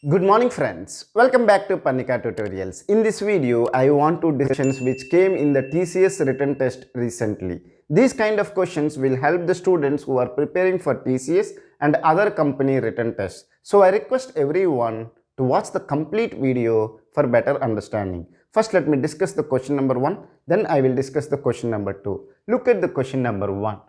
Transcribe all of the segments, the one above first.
Good morning friends, welcome back to Parnika tutorials. In this video, I want to discuss questions which came in the TCS written test recently. These kind of questions will help the students who are preparing for TCS and other company written tests. So I request everyone to watch the complete video for better understanding. First let me discuss the question number 1, then I will discuss the question number 2. Look at the question number 1.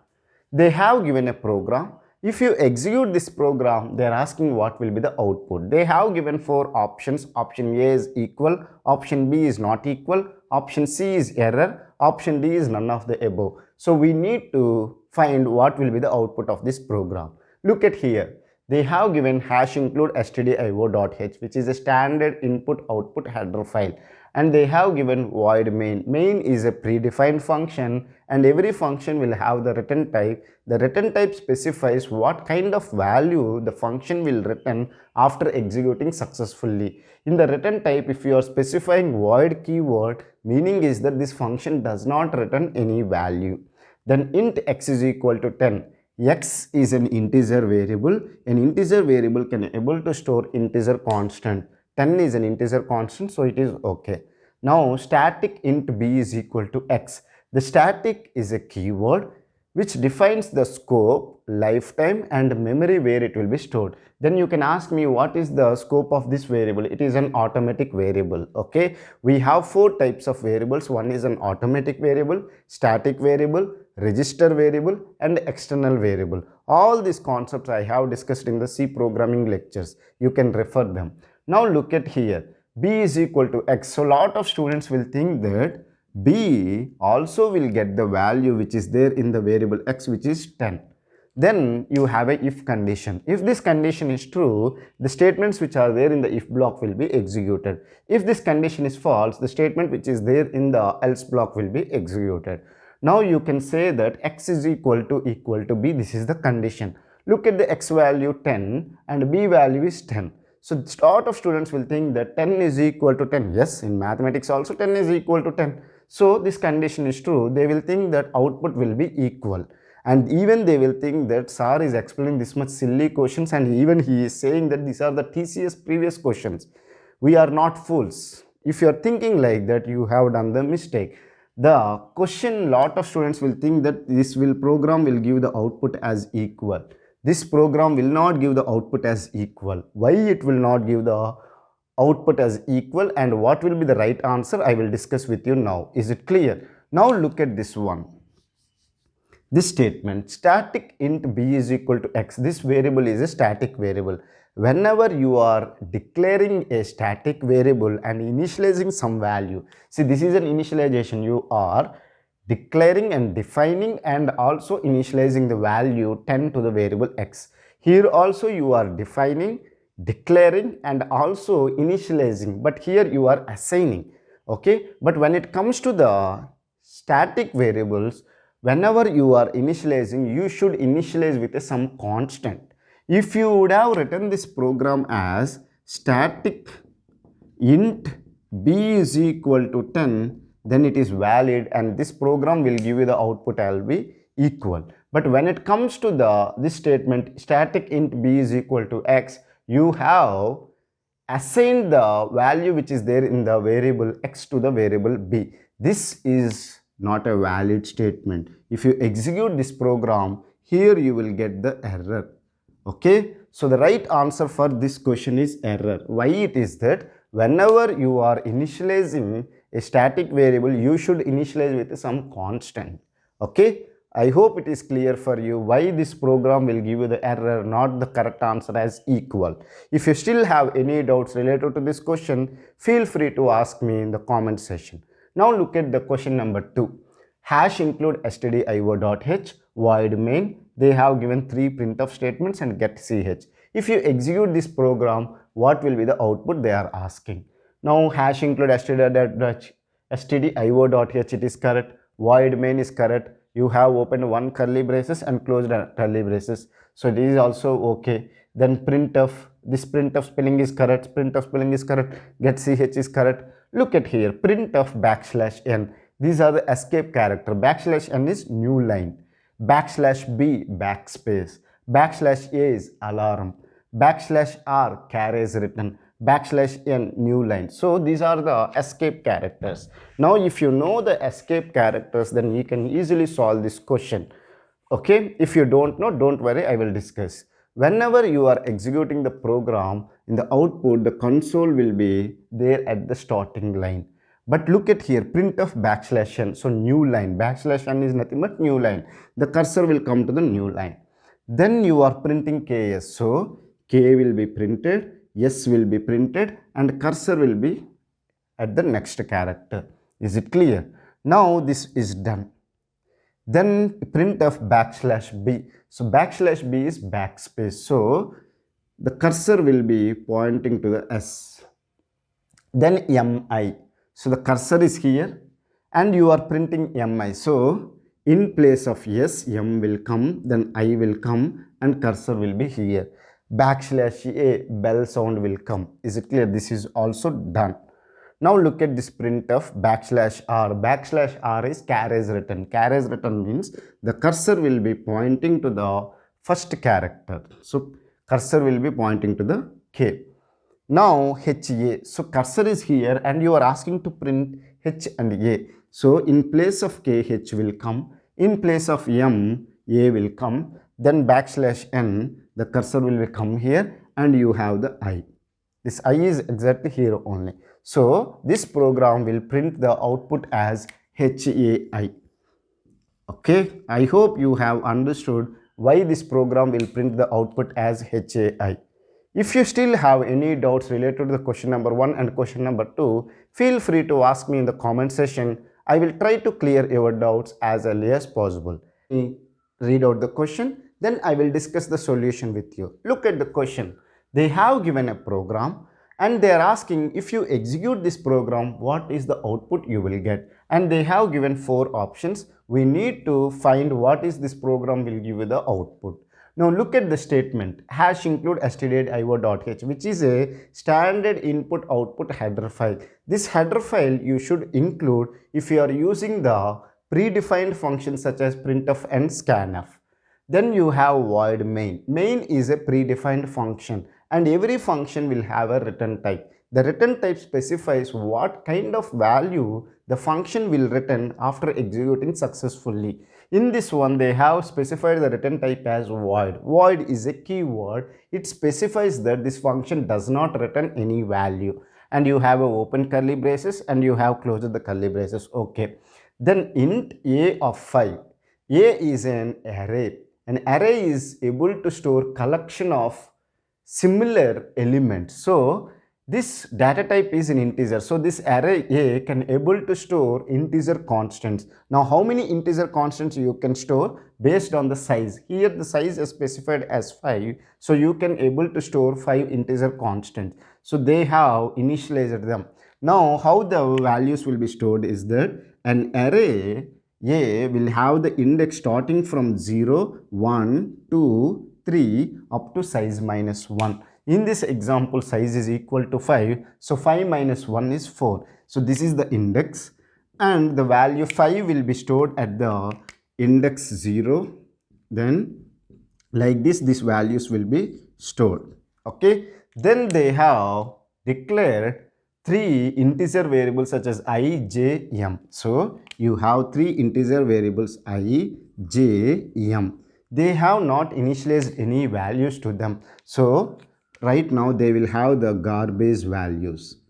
They have given a program. If you execute this program, they are asking what will be the output. They have given 4 options. Option A is equal, option B is not equal, option C is error, option D is none of the above. So we need to find what will be the output of this program. Look at here. They have given hash include stdio.h, which is a standard input output header file, and they have given void main. Main is a predefined function and every function will have the return type. The return type specifies what kind of value the function will return after executing successfully. In the return type, if you are specifying void keyword, meaning is that this function does not return any value. Then int x is equal to 10. X is an integer variable. An integer variable can able to store integer constant. 10 is an integer constant, so it is okay. Now static int b is equal to x. The static is a keyword which defines the scope, lifetime and memory where it will be stored. Then you can ask me what is the scope of this variable. It is an automatic variable. Okay, we have 4 types of variables. One is an automatic variable, static variable, register variable and external variable. All these concepts I have discussed in the C programming lectures. You can refer them. Now look at here, b is equal to x. So lot of students will think that b also will get the value which is there in the variable x, which is 10. Then you have a if condition. If this condition is true, the statements which are there in the if block will be executed. If this condition is false, the statement which is there in the else block will be executed. Now you can say that x is equal to b. This is the condition. Look at the x value 10 and b value is 10. So a lot of students will think that 10 is equal to 10. Yes, in mathematics also 10 is equal to 10. So this condition is true. They will think that output will be equal. And even they will think that sir is explaining this much silly questions, and even he is saying that these are the TCS previous questions. We are not fools. If you are thinking like that, you have done the mistake. The question, lot of students will think that this program will give the output as equal. This program will not give the output as equal. Why it will not give the output as equal and what will be the right answer, I will discuss with you now. Is it clear? Now look at this one. This statement, static int b is equal to x. This variable is a static variable. Whenever you are declaring a static variable and initializing some value, see, this is an initialization. You are declaring and defining and also initializing the value 10 to the variable x. Here also you are defining, declaring and also initializing, but here you are assigning. Okay, but when it comes to the static variables, whenever you are initializing, you should initialize with some constant. If you would have written this program as static int b is equal to 10, then it is valid and this program will give you the output will be equal. But when it comes to this statement, static int b is equal to x, you have assigned the value which is there in the variable x to the variable b. This is not a valid statement. If you execute this program, here you will get the error. Okay, so the right answer for this question is error. Why it is that whenever you are initializing a static variable, you should initialize with some constant. Okay, I hope it is clear for you why this program will give you the error, not the correct answer as equal. If you still have any doubts related to this question, feel free to ask me in the comment section. Now look at the question number 2. Hash include stdio.h, void main. They have given 3 printf statements and get ch. If you execute this program, what will be the output they are asking? Now hash include stdio.h, it is correct. Void main is correct. You have opened 1 curly braces and closed curly braces. So this is also okay. Then printf, this printf spelling is correct. Printf spelling is correct. Get ch is correct. Look at here, printf \n. These are the escape character. \n is new line. \b backspace. \a is alarm. \r carries written. backslash n, new line. So these are the escape characters. Now if you know the escape characters, then you can easily solve this question. Okay, if you don't know, don't worry, I will discuss. Whenever you are executing the program, in the output the console will be there at the starting line. But look at here, printf backslash n, so new line, backslash n is nothing but new line. The cursor will come to the new line. Then you are printing ks, so k will be printed, s will be printed, and cursor will be at the next character. Is it clear? Now this is done. Then printf backslash b, so backslash b is backspace, so the cursor will be pointing to the s. Then mi, so the cursor is here and you are printing mi, so in place of s, m will come, then I will come, and cursor will be here. Backslash a, bell sound will come. Is it clear? This is also done. Now look at this printf backslash r. Backslash r is carriage return. Carriage return means the cursor will be pointing to the first character. So cursor will be pointing to the k. Now ha, so cursor is here and you are asking to print h and a. So in place of k, h will come. In place of m, a will come. Then backslash n, the cursor will come here and you have the I. This I is exactly here only. So this program will print the output as HAI. Okay, I hope you have understood why this program will print the output as HAI. If you still have any doubts related to the question number 1 and question number 2, feel free to ask me in the comment section. I will try to clear your doubts as early as possible. Read out the question, then I will discuss the solution with you. Look at the question. They have given a program and they are asking if you execute this program, what is the output you will get? And they have given 4 options. We need to find what is this program will give you the output. Now look at the statement, hash include stdio.h, which is a standard input output header file. This header file you should include if you are using the predefined functions such as printf and scanf. Then you have void main. Main is a predefined function and every function will have a return type. The return type specifies what kind of value the function will return after executing successfully. In this one, they have specified the return type as void. Void is a keyword. It specifies that this function does not return any value. And you have a open curly braces and you have closed the curly braces. Okay. Then int a of 5. A is an array. An array is able to store collection of similar elements. So this data type is an integer. So this array A can able to store integer constants. Now how many integer constants you can store based on the size? Here the size is specified as 5. So you can able to store 5 integer constants. So they have initialized them. Now how the values will be stored is that an array A will have the index starting from 0, 1, 2, 3 up to size minus 1. In this example, size is equal to 5. So 5 minus 1 is 4. So this is the index and the value 5 will be stored at the index 0. Then like this, these values will be stored. Okay. Then they have declared 3 integer variables such as I, J, M. So you have 3 integer variables I, J, M. They have not initialized any values to them. So right now they will have the garbage values.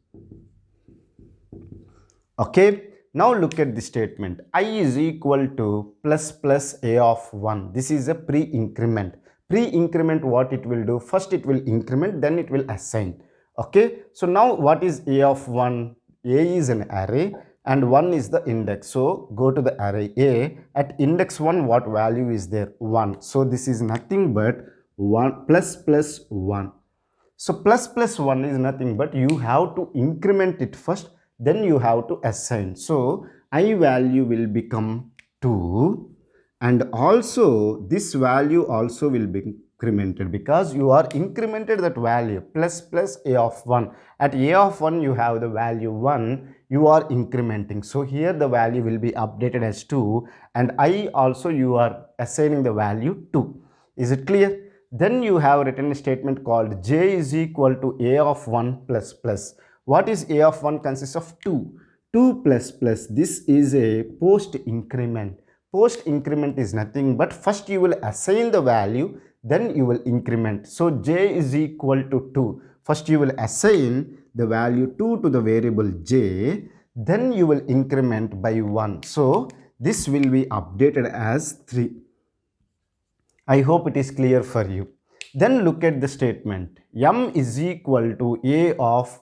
Okay. Now look at the statement. I is equal to plus plus a of 1. This is a pre-increment. Pre-increment, what it will do? First it will increment, then it will assign. Okay. So now what is a of 1? A is an array and 1 is the index. So go to the array A. At index 1, what value is there? 1. So this is nothing but 1 plus plus 1. So plus plus 1 is nothing but you have to increment it first, then you have to assign. So I value will become 2 and also this value also will be incremented because you are incremented that value plus plus a of 1. At a of 1 you have the value 1, you are incrementing. So here the value will be updated as 2 and I also you are assigning the value 2. Is it clear? then you have written a statement called j is equal to a of 1 plus plus. What is a of 1 consists of 2. 2 plus plus, this is a post increment. Post increment is nothing but first you will assign the value, then you will increment. So j is equal to 2. First you will assign the value 2 to the variable j, then you will increment by 1. So this will be updated as 3. I hope it is clear for you. Then look at the statement. M is equal to a of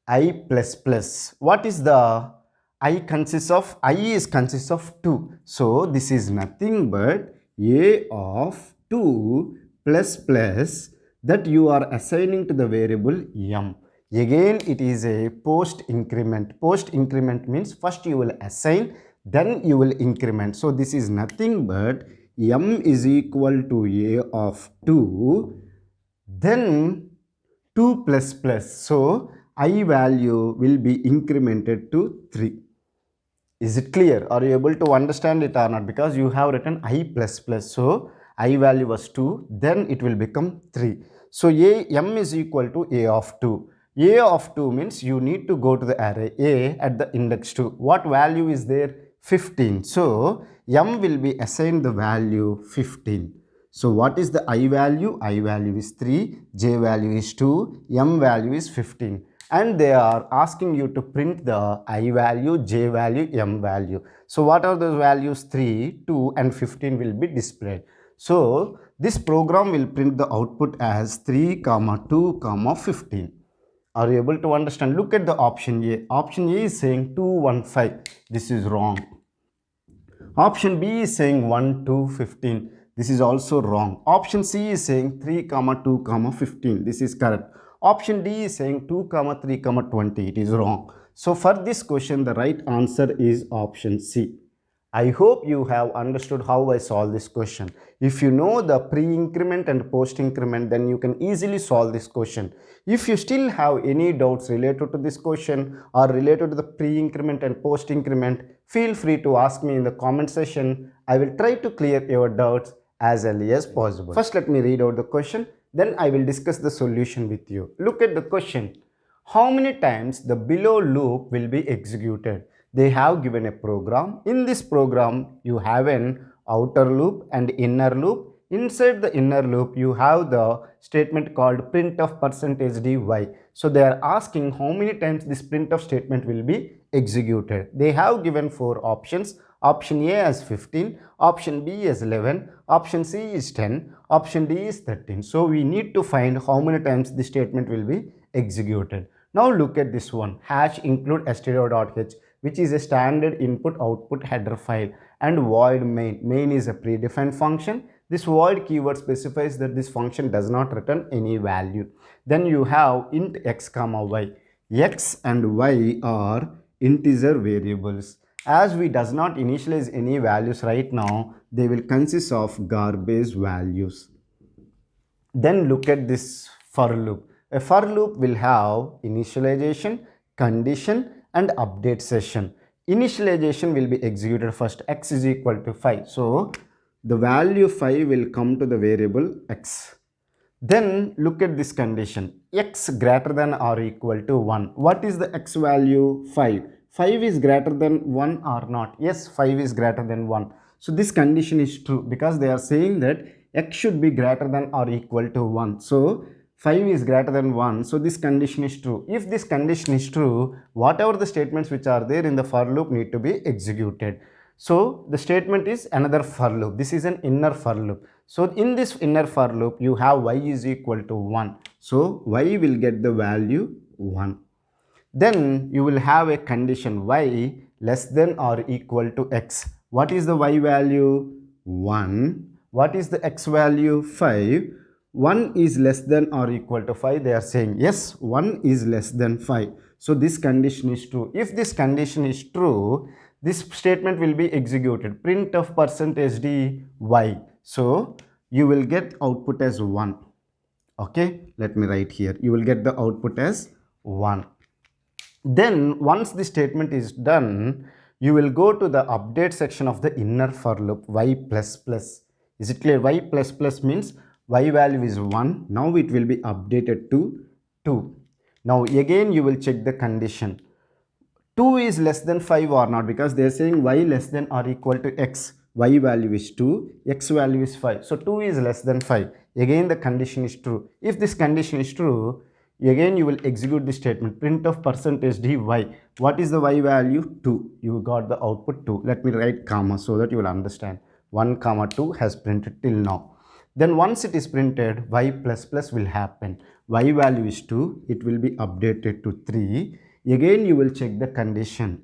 I plus plus. What is the I consists of? I is consists of 2. So this is nothing but a of 2 plus plus that you are assigning to the variable m. Again it is a post increment. Post increment means first you will assign, then you will increment. So this is nothing but m is equal to a of 2, then 2 plus plus. So I value will be incremented to 3. Is it clear? Are you able to understand it or not? Because you have written I plus plus. So I value was 2, then it will become 3. So m is equal to a of 2. A of 2 means you need to go to the array a at the index 2. What value is there? 15. So m will be assigned the value 15. So what is the I value? I value is 3, j value is 2, m value is 15. And they are asking you to print the I value, j value, m value. So what are those values? 3, 2 and 15 will be displayed. So this program will print the output as 3, 2, 15. Are you able to understand? Look at the option A. Option A is saying 2, 1, 5. This is wrong. Option B is saying 1, 2, 15. This is also wrong. Option C is saying 3, 2, 15. This is correct. Option D is saying 2, 3, 20. It is wrong. So for this question, the right answer is option C. I hope you have understood how I solve this question. If you know the pre-increment and post-increment, then you can easily solve this question. If you still have any doubts related to this question or related to the pre-increment and post-increment, feel free to ask me in the comment section. I will try to clear your doubts as early as possible. First, let me read out the question. Then I will discuss the solution with you. Look at the question. How many times the below loop will be executed? They have given a program. In this program, you have an outer loop and inner loop. Inside the inner loop, you have the statement called printf %dy. So they are asking how many times this printf statement will be executed. They have given 4 options. Option A as 15, option B as 11, option C is 10, option D is 13. So we need to find how many times this statement will be executed. Now look at this one, hash include stdio.h, which is a standard input output header file, and void main. Main is a predefined function. This void keyword specifies that this function does not return any value. Then you have int x comma y. X and y are integer variables. As we does not initialize any values right now, they will consist of garbage values. Then look at this for loop. A for loop will have initialization, condition and update session. Initialization will be executed first. X is equal to 5. So the value 5 will come to the variable x. Then look at this condition. X greater than or equal to 1. What is the x value? 5. 5 is greater than 1 or not? Yes, 5 is greater than 1. So this condition is true because they are saying that x should be greater than or equal to 1. So 5 is greater than 1. So this condition is true. If this condition is true, whatever the statements which are there in the for loop need to be executed. So the statement is another for loop. This is an inner for loop. So in this inner for loop, you have y is equal to 1. So y will get the value 1. Then you will have a condition y less than or equal to x. What is the y value? 1. What is the x value? 5. 1 is less than or equal to 5. They are saying yes, 1 is less than 5. So this condition is true. If this condition is true, this statement will be executed. Printf %dy. So you will get output as 1. Okay, let me write here. You will get the output as 1. Then once the statement is done, you will go to the update section of the inner for loop y++. Is it clear? Y++ means y value is 1. Now it will be updated to 2. Now again you will check the condition. 2 is less than 5 or not, because they are saying y less than or equal to x. Y value is 2, x value is 5. So 2 is less than 5. Again the condition is true. If this condition is true, again you will execute the statement print of percentage d y. What is the y value? 2. You got the output 2. Let me write comma so that you will understand. 1 comma 2 has printed till now. Then once it is printed, y plus plus will happen. Y value is 2. It will be updated to 3. Again you will check the condition.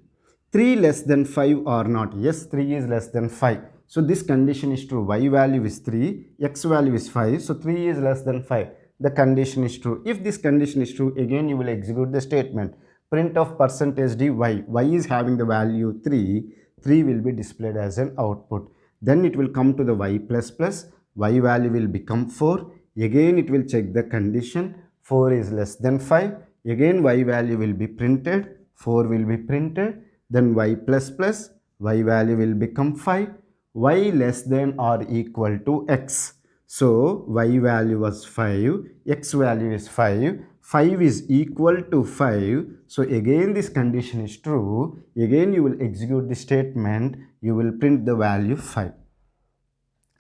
3 less than 5 or not? Yes, 3 is less than 5. So this condition is true. Y value is 3, x value is 5. So 3 is less than 5. The condition is true. If this condition is true, again you will execute the statement. Print of percentage d y. Y is having the value 3. 3 will be displayed as an output. Then it will come to the y plus plus. Y value will become 4. Again it will check the condition. 4 is less than 5. Again y value will be printed, 4 will be printed, then y plus plus, y value will become 5, y less than or equal to x. So y value was 5, x value is 5, 5 is equal to 5. So again this condition is true. Again you will execute the statement, you will print the value 5.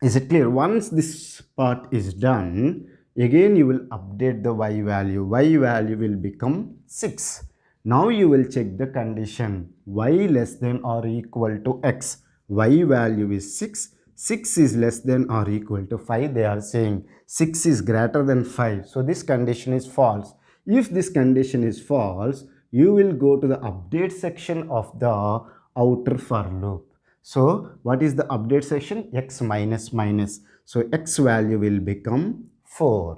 Is it clear? Once this part is done, again you will update the y value. Y value will become 6. Now you will check the condition. Y less than or equal to x. Y value is 6. 6 is less than or equal to 5. They are saying 6 is greater than 5. So this condition is false. If this condition is false, you will go to the update section of the outer for loop. So what is the update section? X minus minus. So x value will become 4.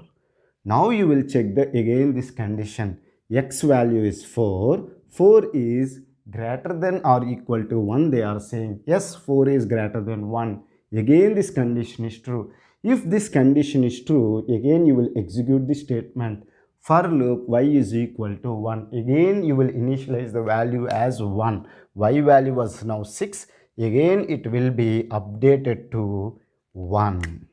Now you will check the again this condition. X value is 4. 4 is greater than or equal to 1. They are saying yes, 4 is greater than 1. Again this condition is true. If this condition is true, again you will execute the statement. For loop y is equal to 1. Again you will initialize the value as 1. Y value was now 6. Again it will be updated to 1.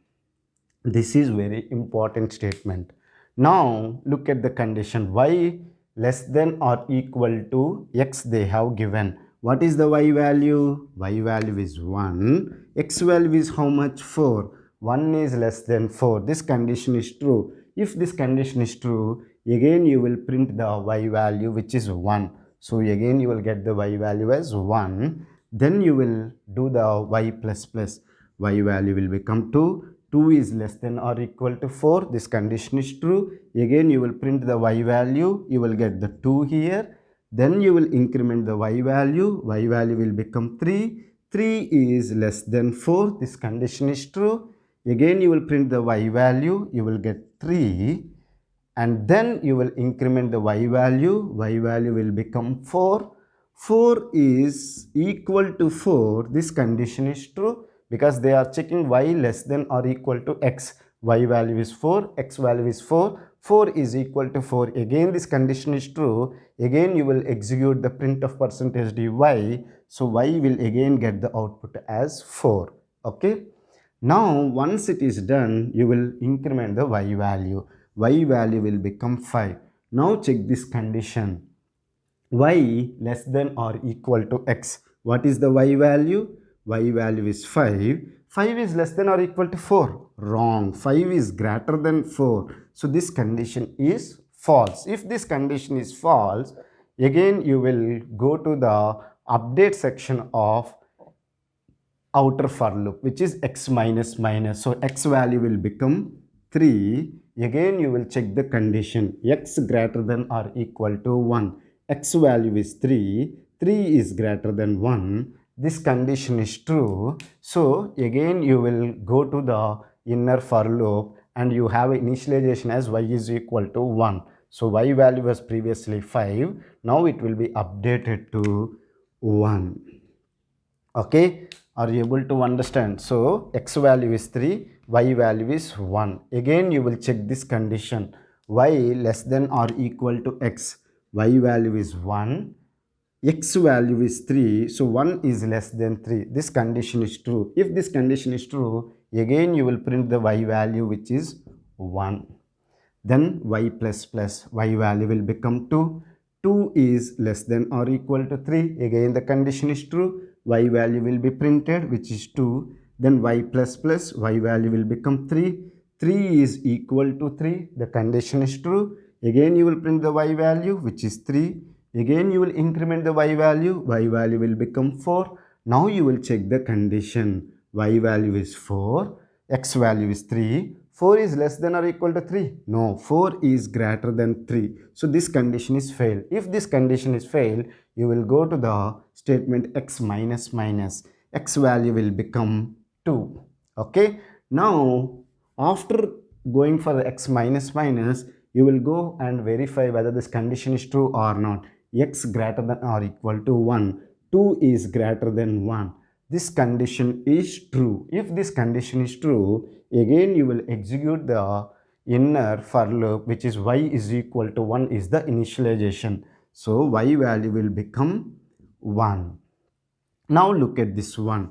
This is very important statement. Now look at the condition. Y less than or equal to x they have given. What is the y value? Y value is 1. X value is how much? 4. 1 is less than 4. This condition is true. If this condition is true, again you will print the y value which is 1. So again you will get the y value as 1. Then you will do the y plus plus. Y value will become 2. 2 is less than or equal to 4. This condition is true. Again you will print the y value. You will get the 2 here. Then you will increment the y value. Y value will become 3. 3 is less than 4. This condition is true. Again you will print the y value. You will get 3. And then you will increment the y value. Y value will become 4. 4 is equal to 4. This condition is true because they are checking y less than or equal to x. Y value is 4, x value is 4. 4 is equal to 4. Again this condition is true. Again you will execute the print of percentage dy. So y will again get the output as 4. Okay. Now once it is done, you will increment the y value. Y value will become 5. Now check this condition. Y less than or equal to x. What is the y value? Y value is 5. 5 is less than or equal to 4. Wrong. 5 is greater than 4. So this condition is false. If this condition is false, again you will go to the update section of outer for loop, which is x minus minus. So x value will become 3. Again you will check the condition. X greater than or equal to 1. X value is 3. 3 is greater than 1. This condition is true. So again you will go to the inner for loop and you have initialization as y is equal to 1. So y value was previously 5. Now it will be updated to 1. Okay. Are you able to understand? So x value is 3. Y value is 1. Again you will check this condition. Y less than or equal to x. Y value is 1. x value is 3, so 1 is less than 3. This condition is true. If this condition is true, again you will print the y value which is 1. Then y plus plus y value will become 2. 2 is less than or equal to 3. Again the condition is true. Y value will be printed which is 2. Then y plus plus y value will become 3. 3 is equal to 3. The condition is true. Again you will print the y value which is 3. Again you will increment the y value. Y value will become 4. Now you will check the condition. Y value is 4. X value is 3. 4 is less than or equal to 3? No, 4 is greater than 3. So this condition is failed. If this condition is failed, you will go to the statement x minus minus. X value will become 2. Okay. Now, after going for the x minus minus, you will go and verify whether this condition is true or not. X greater than or equal to 1. 2 is greater than 1. This condition is true. If this condition is true, again you will execute the inner for loop, which is y is equal to 1 is the initialization. So y value will become 1. Now look at this one.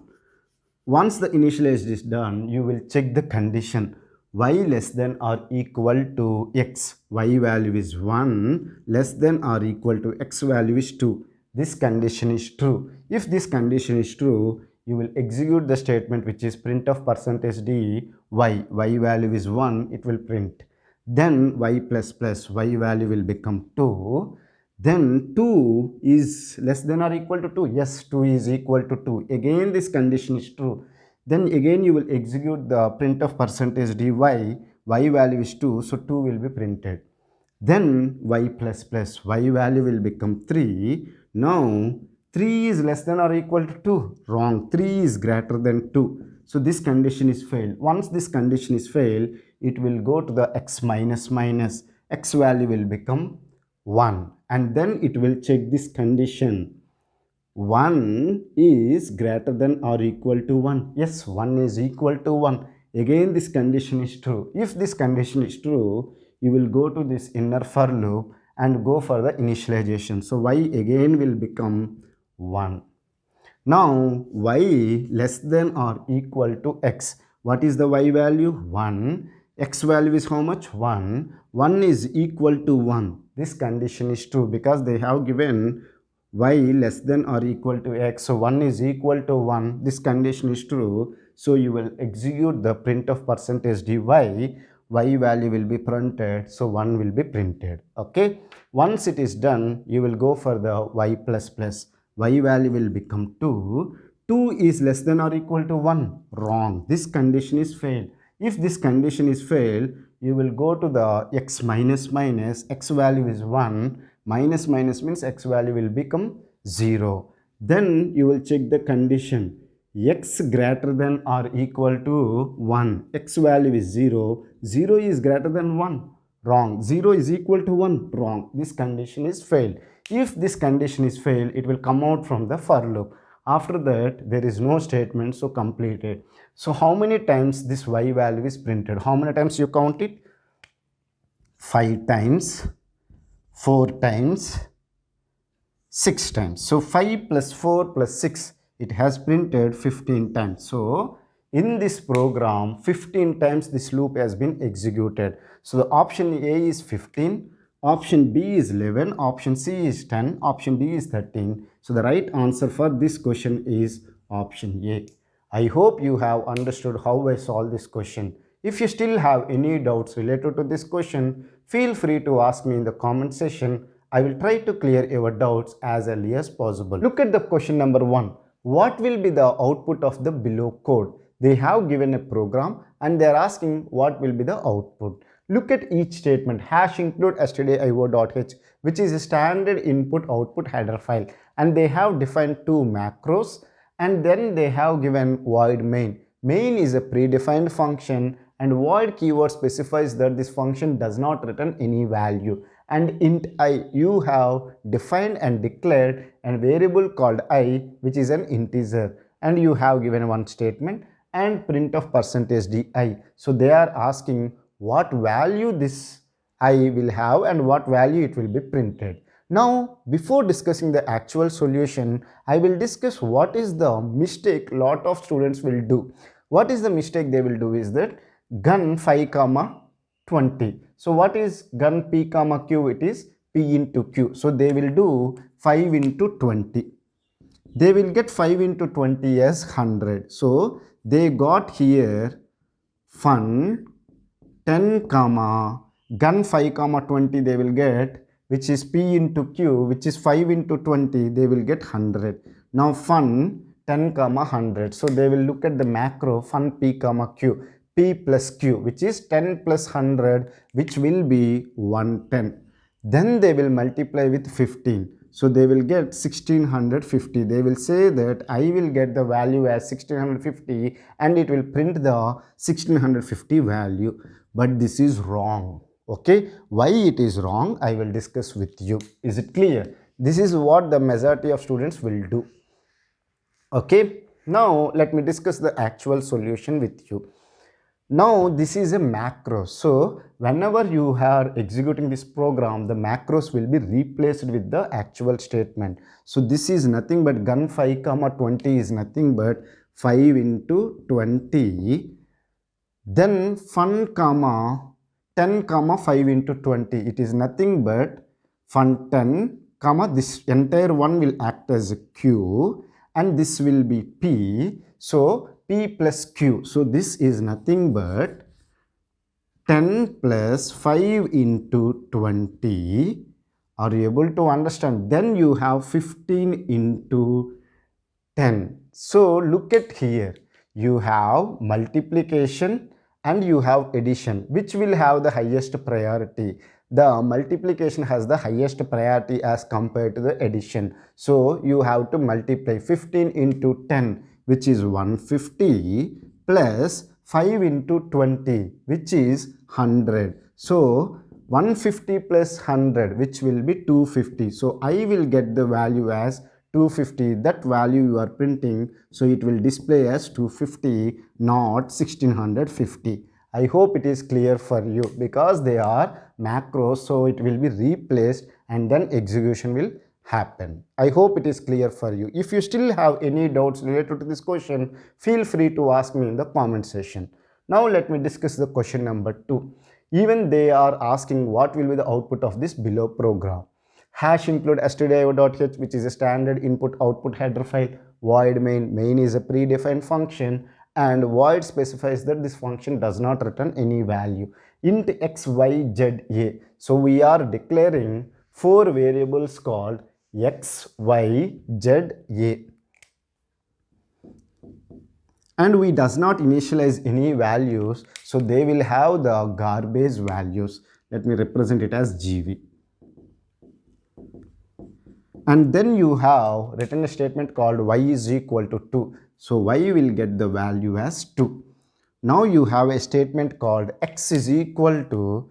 Once the initialization is done, you will check the condition y less than or equal to x. Y value is 1, less than or equal to x value is 2. This condition is true. If this condition is true, you will execute the statement which is printf percentage d y. Y value is 1, it will print. Then y plus plus y value will become 2. Then 2 is less than or equal to 2. Yes, 2 is equal to 2. Again this condition is true. Then again you will execute the printf percentage dy. Y value is 2, so 2 will be printed. Then y plus plus y value will become 3. Now 3 is less than or equal to 2. Wrong. 3 is greater than 2. So this condition is failed. Once this condition is failed, it will go to the x minus minus. X value will become 1. And then it will check this condition. 1 is greater than or equal to 1. Yes, 1 is equal to 1. Again this condition is true. If this condition is true, you will go to this inner for loop and go for the initialization. So y again will become 1. Now y less than or equal to x. What is the y value? 1. X value is how much? 1. 1 is equal to 1. This condition is true because they have given y less than or equal to x. So 1 is equal to 1. This condition is true. So you will execute the printf percentage dy. Y value will be printed. So 1 will be printed. Okay. Once it is done, you will go for the y plus plus. Y value will become 2. 2 is less than or equal to 1. Wrong. This condition is failed. If this condition is failed, you will go to the x minus minus. X value is 1. Minus minus means x value will become 0. Then you will check the condition. X greater than or equal to 1. X value is 0. 0 is greater than 1. Wrong. 0 is equal to 1. Wrong. This condition is failed. If this condition is failed, it will come out from the for loop. After that, there is no statement, so completed. So how many times this y value is printed? How many times you count it? 5 times, 4 times, 6 times. So 5 plus 4 plus 6, it has printed 15 times. So in this program, 15 times this loop has been executed. So the option A is 15, option B is 11, option C is 10, option D is 13. So the right answer for this question is option A. I hope you have understood how I solve this question. If you still have any doubts related to this question, feel free to ask me in the comment section. I will try to clear your doubts as early as possible. Look at the question number 1. What will be the output of the below code? They have given a program and they are asking what will be the output. Look at each statement. Hash include stdio.h, which is a standard input output header file, and they have defined 2 macros, and then they have given void main. Main is a predefined function, and void keyword specifies that this function does not return any value. And int I, you have defined and declared a variable called I, which is an integer, and you have given one statement and printf percentage di. So they are asking what value this I will have and what value it will be printed. Now, before discussing the actual solution, I will discuss what is the mistake lot of students will do. What is the mistake they will do is that gun 5 comma 20. So what is gun p comma q? It is p into q. So they will do 5 into 20. They will get 5 into 20 as 100. So they got here fun 10 comma gun 5 comma 20 they will get, which is p into q, which is 5 into 20, they will get 100. Now fun 10 comma 100. So they will look at the macro fun p comma q, p plus q, which is 10 plus 100, which will be 110. Then they will multiply with 15. So they will get 1650. They will say that I will get the value as 1650 and it will print the 1650 value. But this is wrong. Okay, why it is wrong, I will discuss with you. Is it clear? This is what the majority of students will do. Okay, now let me discuss the actual solution with you. Now this is a macro. So whenever you are executing this program, the macros will be replaced with the actual statement. So this is nothing but gun 5 comma 20 is nothing but 5 into 20. Then fun comma 10 comma 5 into 20, it is nothing but fun 10 comma this entire one will act as a q and this will be p. So p plus q. So this is nothing but 10 plus 5 into 20. Are you able to understand? Then you have 15 into 10. So look at here. You have multiplication and you have addition. Which will have the highest priority? The multiplication has the highest priority as compared to the addition. So you have to multiply 15 into 10, which is 150, plus 5 into 20, which is 100. So 150 plus 100, which will be 250. So I will get the value as 250. That value you are printing, so it will display as 250, not 1650. I hope it is clear for you, because they are macros, so it will be replaced and then execution will happen. I hope it is clear for you. If you still have any doubts related to this question, feel free to ask me in the comment section. Now let me discuss the question number 2. Even they are asking what will be the output of this below program. Hash include stdio.h, which is a standard input output header file. Void main is a predefined function, and void specifies that this function does not return any value. Int x, y, z, a. So we are declaring 4 variables called x, y, z, a. And we does not initialize any values, so they will have the garbage values. Let me represent it as gv. And then you have written a statement called y is equal to 2. So y will get the value as 2. Now you have a statement called x is equal to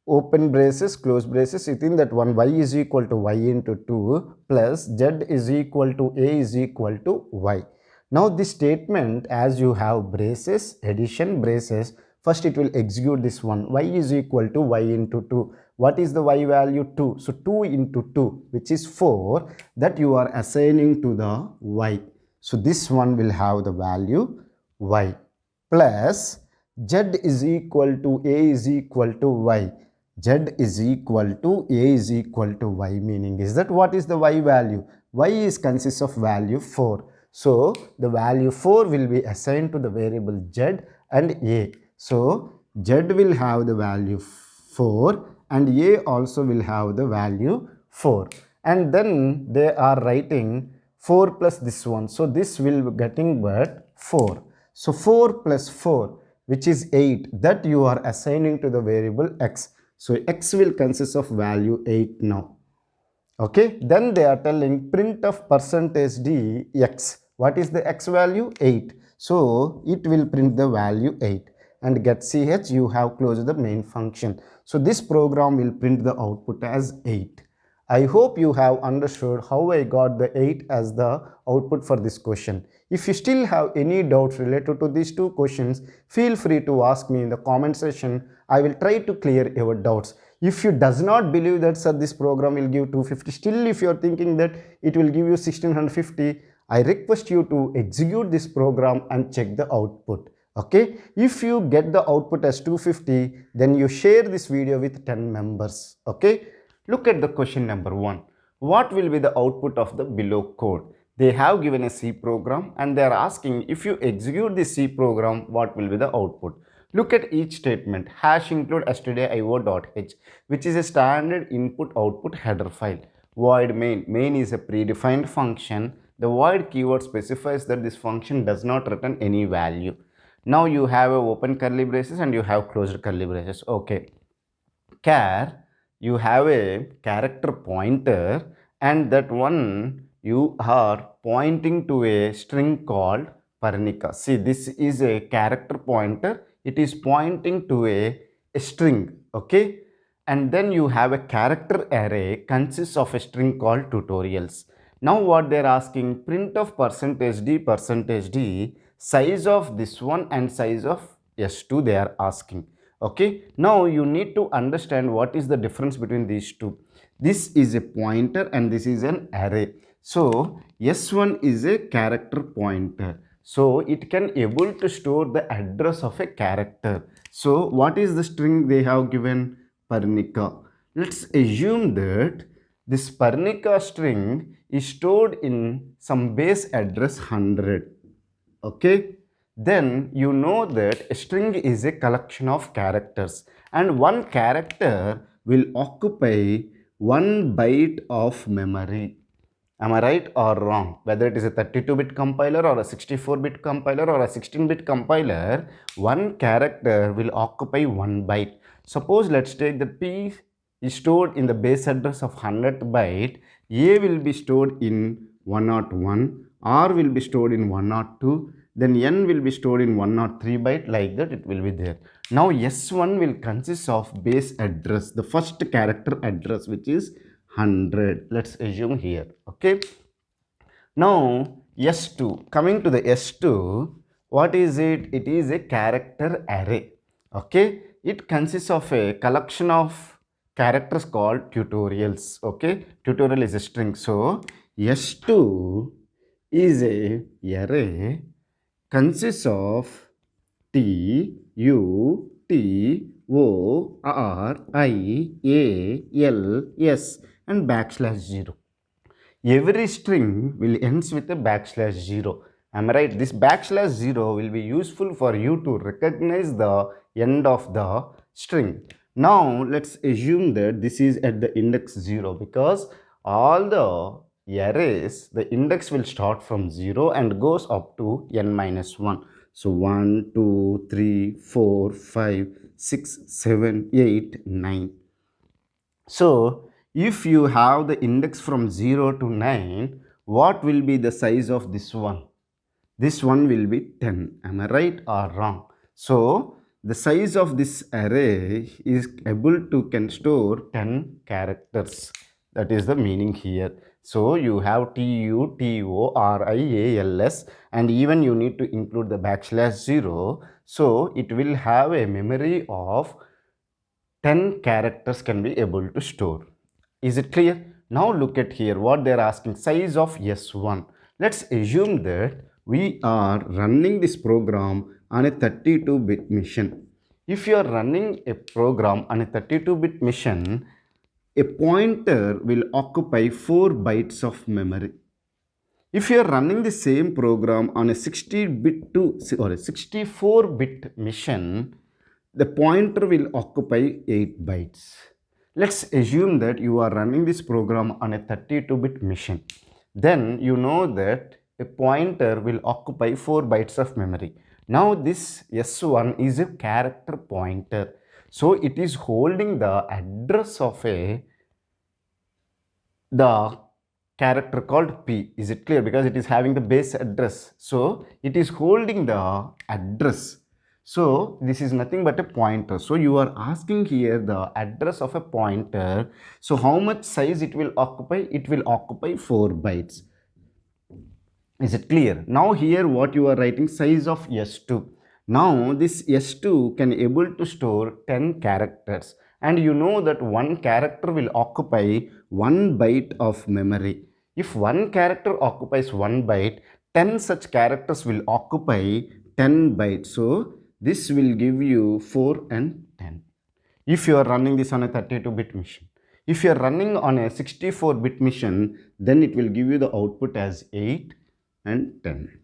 open braces, close braces. Within that one, y is equal to y into 2 plus z is equal to a is equal to y. Now this statement, as you have braces, addition, braces, first it will execute this one. Y is equal to y into 2. What is the y value? 2. So 2 into 2, which is 4, that you are assigning to the y. So this one will have the value y, plus z is equal to a is equal to y. Z is equal to a is equal to y, meaning is that what is the y value? Y is consists of value 4. So the value 4 will be assigned to the variable z and a. So z will have the value 4 and a also will have the value 4. And then they are writing 4 plus this one. So this will be getting but 4. So 4 plus 4, which is 8, that you are assigning to the variable x. So x will consist of value 8 now. Okay, then they are telling print of percentage d x. What is the x value? 8. So it will print the value 8. And get ch, you have closed the main function. So this program will print the output as 8. I hope you have understood how I got the 8 as the output for this question. If you still have any doubts related to these two questions, feel free to ask me in the comment section. I will try to clear your doubts. If you does not believe that sir this program will give 250, still if you are thinking that it will give you 1650, I request you to execute this program and check the output. Okay, if you get the output as 250, then you share this video with 10 members. Okay, look at the question number 1. What will be the output of the below code? They have given a C program and they are asking, if you execute the C program, what will be the output? Look at each statement. Hash include stdio.h, which is a standard input output header file. Void main. Main is a predefined function. The void keyword specifies that this function does not return any value. Now you have a open curly braces and you have closed curly braces. Okay. Char, you have a character pointer, and that one you are pointing to a string called Parnika. See, this is a character pointer. It is pointing to a string. Okay. And then you have a character array consists of a string called tutorials. Now what they are asking, print of %d size of this one and size of s2 they are asking. Okay, now you need to understand what is the difference between these two. This is a pointer and this is an array. So s1 is a character pointer, so it can able to store the address of a character. So what is the string they have given? Parnika. Let's assume that this Parnika string is stored in some base address 100. Okay, then you know that a string is a collection of characters and one character will occupy 1 byte of memory. Am I right or wrong? Whether it is a 32-bit compiler or a 64-bit compiler or a 16-bit compiler, one character will occupy 1 byte. Suppose let's take that P is stored in the base address of 100th byte, A will be stored in 101, R will be stored in 102, then N will be stored in 103 byte, like that it will be there. Now S1 will consist of base address, the first character address, which is 100. Let's assume here. Okay. Now S2, coming to the S2, what is it? It is a character array. Okay. It consists of a collection of characters called tutorials. Okay. Tutorial is a string. So S2 is a array consists of T, U, T, O, R, I, A, L, S and \0. Every string will ends with a \0. Am I right? This \0 will be useful for you to recognize the end of the string. Now let's assume that this is at the index 0, because all the arrays, the index will start from 0 and goes up to n-1. So 1, 2, 3, 4, 5, 6, 7, 8, 9. So if you have the index from 0 to 9, what will be the size of this one? This one will be 10. Am I right or wrong? So the size of this array is able to can store 10 characters. That is the meaning here. So you have TU, TO, RIALS, and even you need to include the \0. So it will have a memory of 10 characters can be able to store. Is it clear? Now look at here what they are asking, size of S1. Let's assume that we are running this program on a 32-bit machine. If you are running a program on a 32-bit machine, a pointer will occupy 4 bytes of memory. If you are running the same program on a 60-bit or a 64-bit machine, the pointer will occupy 8 bytes. Let's assume that you are running this program on a 32-bit machine. Then you know that a pointer will occupy 4 bytes of memory. Now this S1 is a character pointer. So it is holding the address of the character called P. Is it clear? Because it is having the base address. So it is holding the address. So this is nothing but a pointer. So you are asking here the address of a pointer. So how much size it will occupy? It will occupy 4 bytes. Is it clear? Now here what you are writing, size of S2. Now this S2 can able to store 10 characters, and you know that one character will occupy 1 byte of memory. If one character occupies 1 byte, 10 such characters will occupy 10 bytes. So this will give you 4 and 10. If you are running this on a 32-bit machine. If you are running on a 64-bit machine, then it will give you the output as 8 and 10.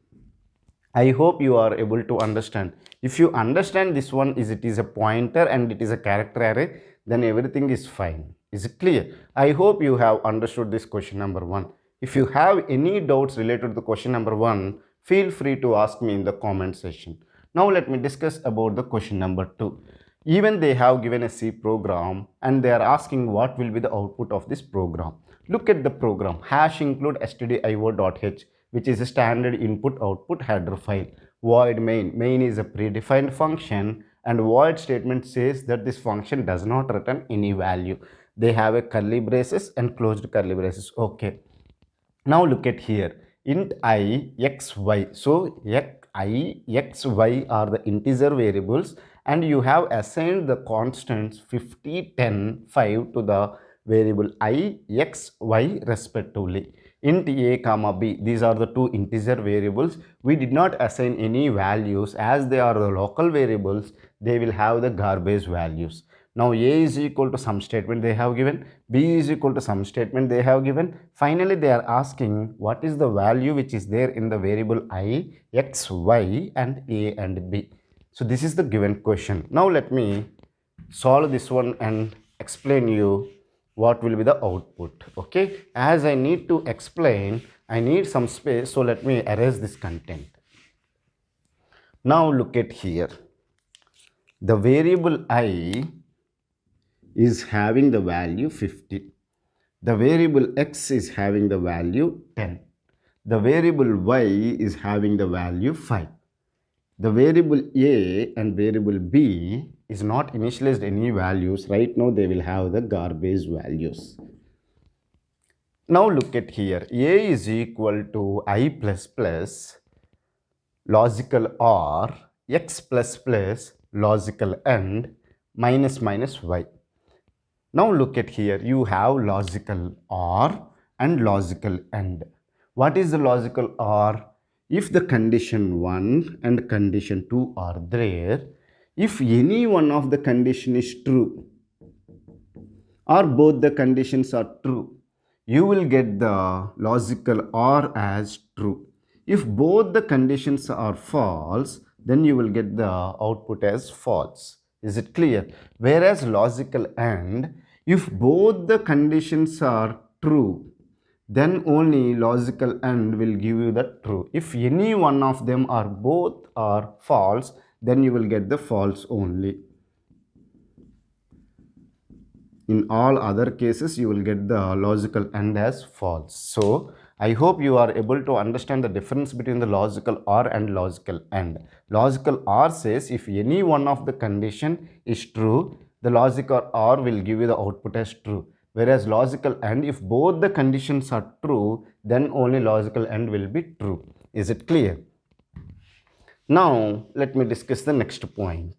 I hope you are able to understand. If you understand this one, it is a pointer and it is a character array, then everything is fine. Is it clear? I hope you have understood this question number 1. If you have any doubts related to question number 1, feel free to ask me in the comment section. Now let me discuss about the question number 2. Even they have given a C program and they are asking what will be the output of this program. Look at the program, hash include stdio.h, which is a standard input output header file. Void main is a predefined function, and void statement says that this function does not return any value. They have a curly braces and closed curly braces. Okay. Now look at here, int I, x, y. So I, x, y are the integer variables, and you have assigned the constants 50, 10, 5 to the variable I, x, y respectively. Int a comma b, these are the two integer variables. We did not assign any values as they are the local variables. They will have the garbage values. Now a is equal to some statement they have given, b is equal to some statement they have given. Finally, they are asking what is the value which is there in the variable I, x, y and a and b. So this is the given question. Now let me solve this one and explain you what will be the output. Okay, as I need to explain, I need some space, so let me erase this content. Now look at here, the variable I is having the value 50, the variable x is having the value 10, the variable y is having the value 5. The variable a and variable b is not initialized any values. Right now they will have the garbage values. Now look at here, a is equal to I plus plus logical or x plus plus logical and minus minus y. Now look at here, you have logical or and logical and. What is the logical or? If the condition 1 and condition 2 are there, if any one of the condition is true or both the conditions are true, you will get the logical or as true. If both the conditions are false, then you will get the output as false. Is it clear? Whereas logical and, if both the conditions are true, then only logical and will give you the true. If any one of them or both are false, then you will get the false only. In all other cases, you will get the logical and as false. So I hope you are able to understand the difference between the logical or and logical and. Logical or says if any one of the condition is true, the logical or will give you the output as true. Whereas logical and, if both the conditions are true, then only logical and will be true. Is it clear? Now let me discuss the next point.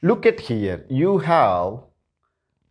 Look at here, you have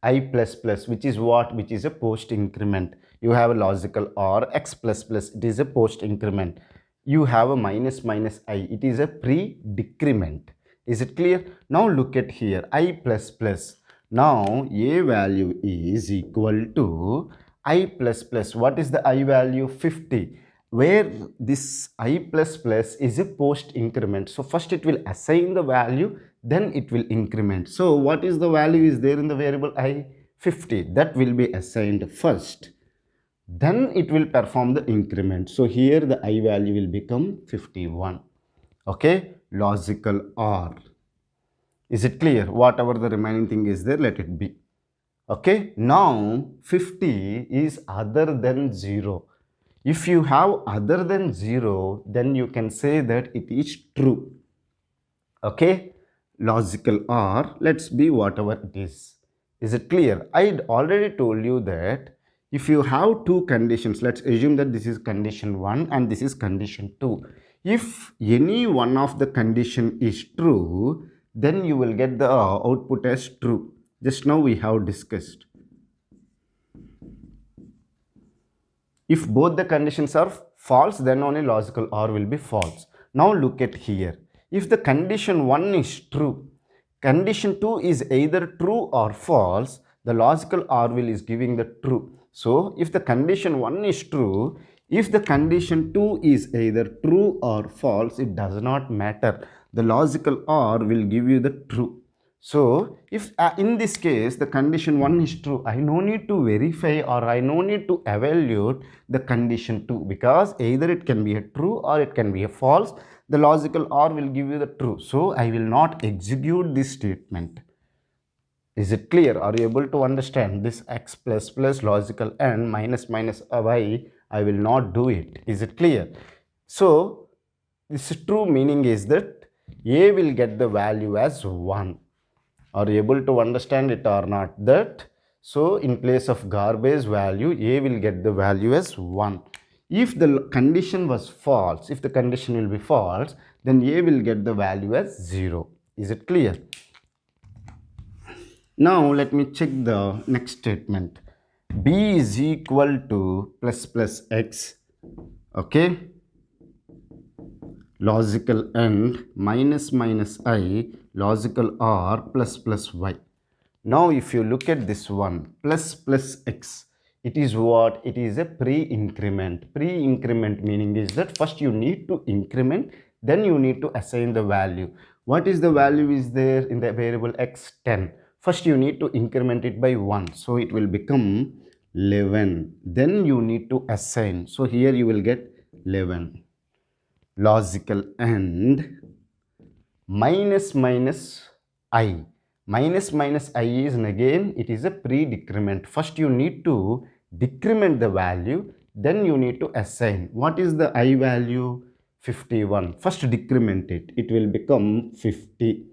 I plus plus, which is what? Which is a post increment. You have a logical or x plus plus, it is a post increment. You have a minus minus I, it is a pre-decrement. Is it clear? Now look at here, I plus plus. Now a value is equal to I plus plus. What is the I value? 50. Where this I plus plus is a post increment. So first it will assign the value, then it will increment. So what is the value is there in the variable I? 50. That will be assigned first. Then it will perform the increment. So here the I value will become 51. Okay, logical OR. Is it clear? Whatever the remaining thing is there, let it be. Okay, now 50 is other than 0. If you have other than 0, then you can say that it is true. Okay, logical OR, let's be whatever it is. Is it clear? I already told you that if you have two conditions, let's assume that this is condition 1 and this is condition 2. If any one of the condition is true, then you will get the output as true. Just now we have discussed. If both the conditions are false, then only logical OR will be false. Now look at here. If the condition 1 is true, condition 2 is either true or false, the logical OR will is giving the true. So if the condition 1 is true, if the condition 2 is either true or false, it does not matter. The logical OR will give you the true. So, if in this case the condition 1 is true, I no need to verify or I no need to evaluate the condition 2, because either it can be a true or it can be a false. The logical OR will give you the true. So, I will not execute this statement. Is it clear? Are you able to understand this x plus plus logical and minus minus y? I will not do it. Is it clear? So, this true meaning is that a will get the value as 1. Are you able to understand it or not? That so in place of garbage value, a will get the value as 1. If the condition was false, if the condition will be false, then a will get the value as 0. Is it clear? Now let me check the next statement. B is equal to plus plus x. Okay. Logical AND minus minus I, logical OR plus plus y. Now if you look at this one, plus plus x, it is what? It is a pre-increment. Pre-increment meaning is that first you need to increment, then you need to assign the value. What is the value is there in the variable x? 10. First you need to increment it by 1. So it will become 11. Then you need to assign. So here you will get 11. Logical AND minus minus I. Minus minus I is again it is a pre-decrement. First you need to decrement the value, then you need to assign. What is the I value? 51. First decrement it. It will become 50.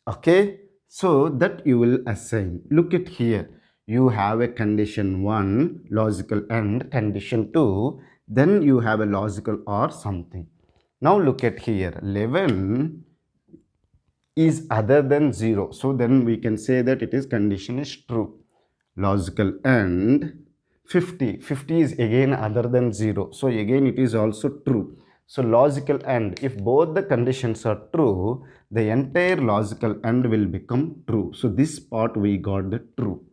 Okay. So that you will assign. Look at here. You have a condition 1, logical AND, condition 2, then you have a logical OR something. Now look at here, 11 is other than 0. So then we can say that it is condition is true. Logical AND 50. 50 is again other than 0. So again it is also true. So logical AND, if both the conditions are true, the entire logical AND will become true. So this part we got the true.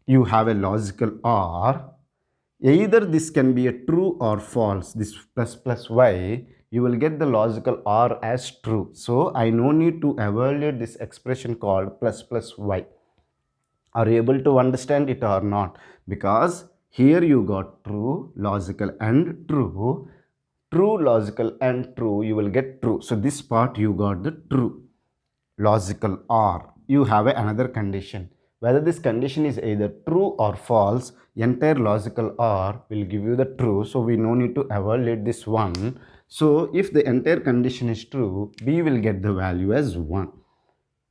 You have a logical OR. Either this can be a true or false. This plus plus y, you will get the logical OR as true. So I no need to evaluate this expression called plus plus y. Are you able to understand it or not? Because here you got true, logical and true. True, logical and true, you will get true. So this part you got the true. Logical OR. You have another condition. Whether this condition is either true or false, entire logical OR will give you the true. So we no need to evaluate this one. So if the entire condition is true, B will get the value as 1.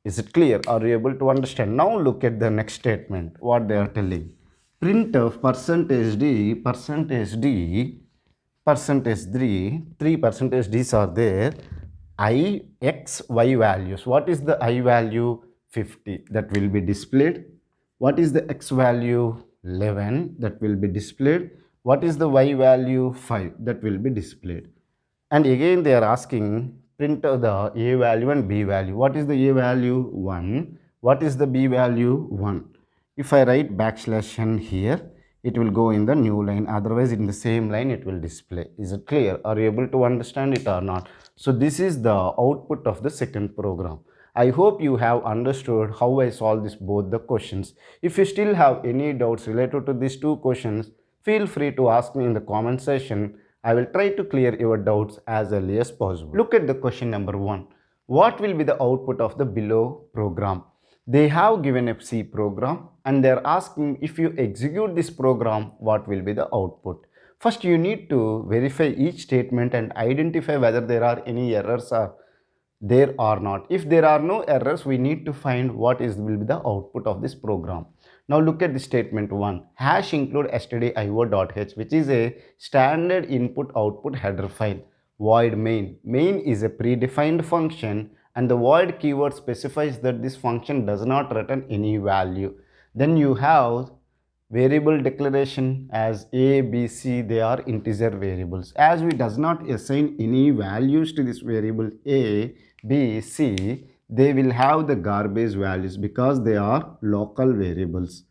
Is it clear? Are you able to understand? Now look at the next statement. What they are telling. Printf percentage D, percentage D, percentage 3 percentage D's are there. I, X, Y values. What is the I value? 50. That will be displayed. What is the X value? 11. That will be displayed. What is the Y value? 5. That will be displayed. And again they are asking print the A value and B value. What is the A value? 1. What is the B value? 1. If I write backslash n here, it will go in the new line. Otherwise in the same line it will display. Is it clear? Are you able to understand it or not? So this is the output of the second program. I hope you have understood how I solve both the questions. If you still have any doubts related to these two questions, feel free to ask me in the comment section. I will try to clear your doubts as early as possible. Look at the question number 1. What will be the output of the below program? They have given a C program and they are asking if you execute this program, what will be the output? First, you need to verify each statement and identify whether there are any errors or there or not. If there are no errors, we need to find what will be the output of this program. Now look at the statement 1. Hash include stdio.h, which is a standard input output header file. Void main. Main is a predefined function and the void keyword specifies that this function does not return any value. Then you have variable declaration as a, b, c, they are integer variables. As we does not assign any values to this variable a, b, c, they will have the garbage values because they are local variables.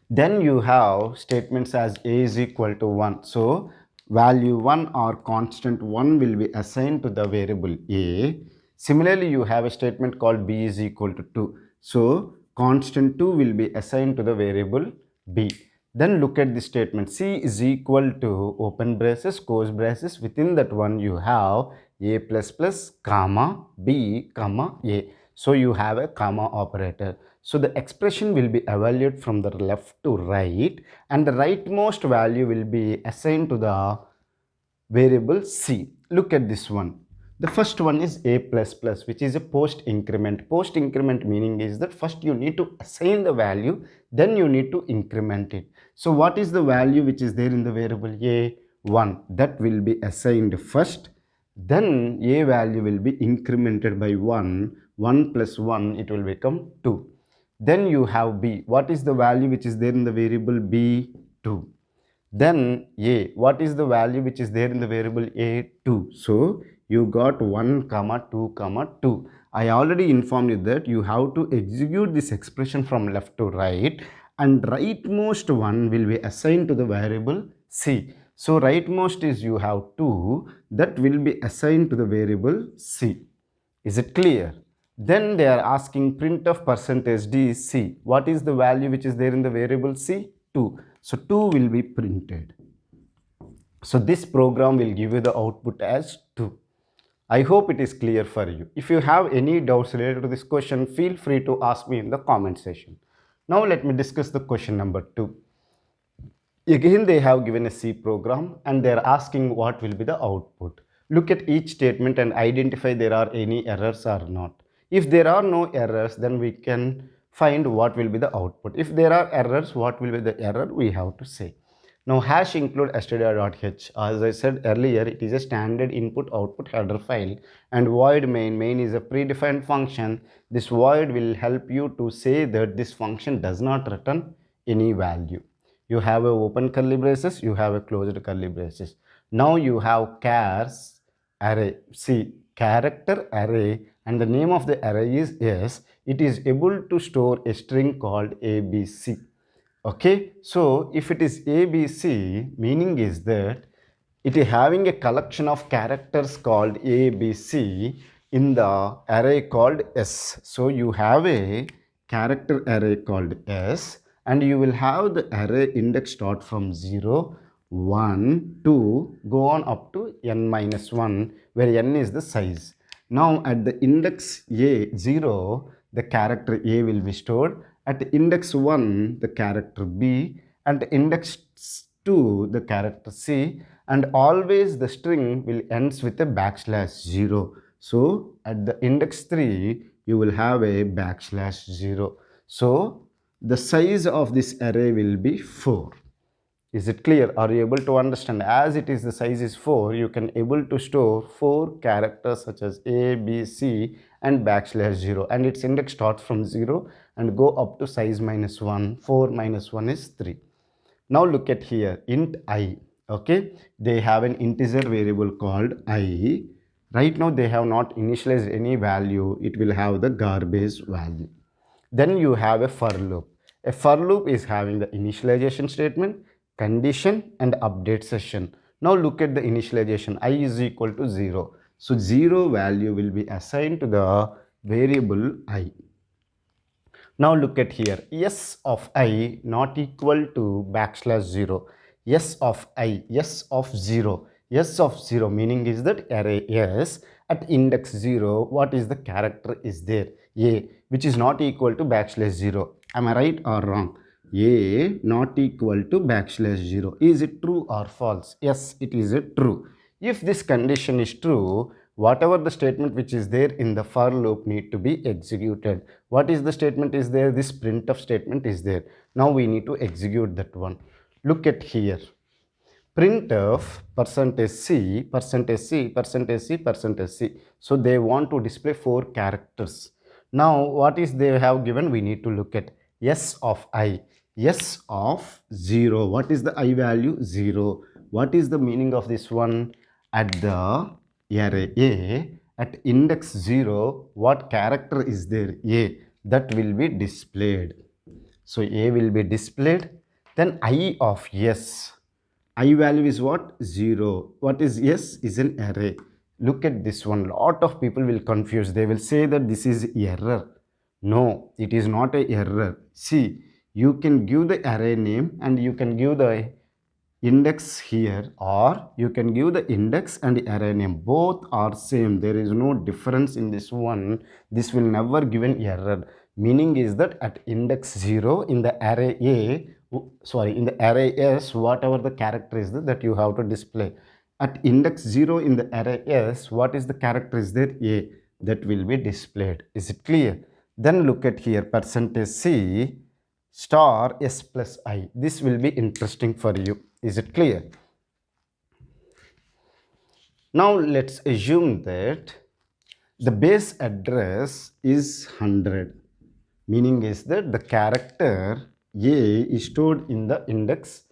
Then you have statements as a is equal to 1. So value 1 or constant 1 will be assigned to the variable a. Similarly, you have a statement called b is equal to 2. So constant 2 will be assigned to the variable b. Then look at the statement c is equal to open braces, close braces. Within that one you have a plus plus comma b comma a. So you have a comma operator. So the expression will be evaluated from the left to right, and the rightmost value will be assigned to the variable c. Look at this one. The first one is a plus plus, which is a post increment. Post increment meaning is that first you need to assign the value, then you need to increment it. So what is the value which is there in the variable a? 1. That will be assigned first. Then a value will be incremented by 1. 1 plus 1, it will become 2. Then you have b. What is the value which is there in the variable b? 2. Then a. What is the value which is there in the variable a? 2. So you got 1 comma 2 comma 2. I already informed you that you have to execute this expression from left to right, and rightmost one will be assigned to the variable c. So rightmost is you have 2, that will be assigned to the variable c. Is it clear? Then they are asking printf percentage d c. What is the value which is there in the variable c? 2. So 2 will be printed. So this program will give you the output as 2. I hope it is clear for you. If you have any doubts related to this question, feel free to ask me in the comment section. Now let me discuss the question number 2. Again they have given a C program and they are asking what will be the output. Look at each statement and identify there are any errors or not. If there are no errors, then we can find what will be the output. If there are errors, what will be the error we have to say. Now hash include stdio.h. As I said earlier, it is a standard input output header file, and void main is a predefined function. This void will help you to say that this function does not return any value. You have a open curly braces, you have a closed curly braces. Now you have chars array. See, character array, and the name of the array is s. It is able to store a string called abc. Okay, so if it is abc, meaning is that it is having a collection of characters called abc in the array called s. So you have a character array called s, and you will have the array index start from 0, 1, 2, go on up to n minus 1, where n is the size. Now at the index a 0, the character a will be stored. At the index 1, the character b, and the index 2, the character c, and always the string will ends with a \0. So at the index 3, you will have a \0. So the size of this array will be 4. Is it clear? Are you able to understand? As it is the size is 4, you can able to store 4 characters such as a, b, c and \0, and its index starts from 0 and go up to size minus 1. 4 minus 1 is 3. Now look at here, int I. Okay, they have an integer variable called I. Right now they have not initialized any value. It will have the garbage value. Then you have a for loop. A for loop is having the initialization statement, condition and update session. Now look at the initialization. I is equal to 0. So 0 value will be assigned to the variable I. Now look at here, s of I not equal to \0. S of I, s of 0. S of 0 meaning is that array s at index 0, what is the character is there? A, which is not equal to \0. Am I right or wrong? A not equal to \0. Is it true or false? Yes, it is a true. If this condition is true, whatever the statement which is there in the for loop need to be executed. What is the statement is there? This printf statement is there. Now we need to execute that one. Look at here. printf percentage c percentage c percentage c percentage c. So they want to display 4 characters. Now what is they have given? We need to look at s of I. S of 0, what is the I value? 0. What is the meaning of this one? At the array a, at index 0, what character is there? A. That will be displayed. So a will be displayed. Then I of s, I value is what? 0. What is s? Is an array. Look at this one. Lot of people will confuse. They will say that this is error. No, it is not a error. See, you can give the array name and you can give the index here, or you can give the index and the array name. Both are same. There is no difference in this one. This will never give an error. Meaning is that at index 0 in the array a, in the array s, whatever the character is that you have to display. At index 0 in the array s, what is the character is there? A. That will be displayed. Is it clear? Then look at here, percentage c star s plus I. This will be interesting for you. Is it clear? Now let's assume that the base address is 100. Meaning is that the character a is stored in the index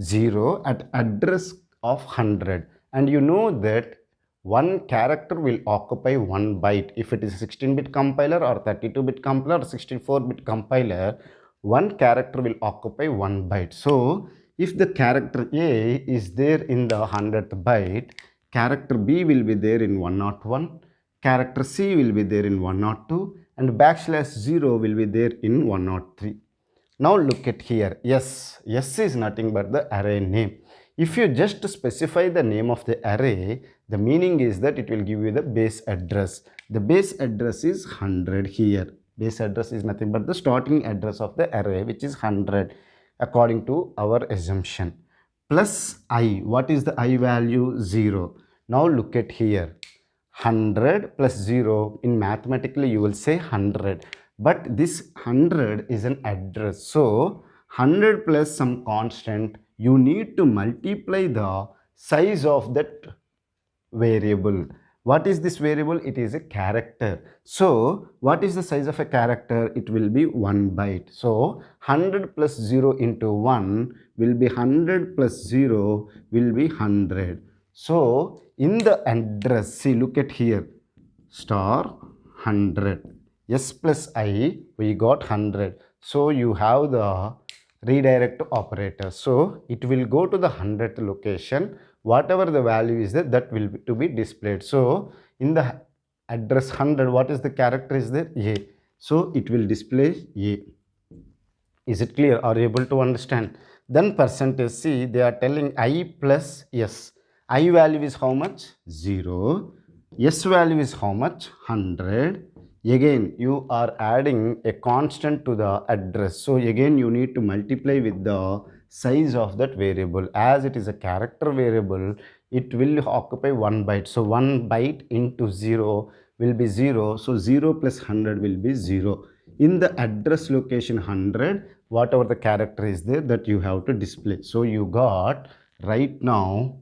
0 at address of 100. And you know that one character will occupy 1 byte. If it is 16-bit compiler or 32-bit compiler or 64-bit compiler, one character will occupy 1 byte. So if the character A is there in the 100th byte, character B will be there in 101, character C will be there in 102, and backslash 0 will be there in 103. Now look at here. S is nothing but the array name. If you just specify the name of the array, the meaning is that it will give you the base address. The base address is 100 here. Base address is nothing but the starting address of the array, which is 100 according to our assumption. Plus I. What is the I value? 0. Now look at here. 100 plus 0, in mathematically you will say 100. But this 100 is an address. So 100 plus some constant, you need to multiply the size of that variable. What is this variable? It is a character. So what is the size of a character? It will be 1 byte. So 100 plus 0 into 1 will be 100 plus 0 will be 100. So in the address, see, look at here, star 100. S plus I, we got 100. So you have the redirect operator. So it will go to the 100th location. Whatever the value is there, that will be to be displayed. So in the address 100, what is the character is there? A. So it will display A. Is it clear? Are you able to understand? Then percentage C, they are telling I plus S. I value is how much? 0. S value is how much? 100. Again, you are adding a constant to the address. So again, you need to multiply with the size of that variable. As it is a character variable, it will occupy 1 byte. So 1 byte into 0 will be 0. So 0 plus 100 will be 0. In the address location 100, whatever the character is there, that you have to display. So you got right now,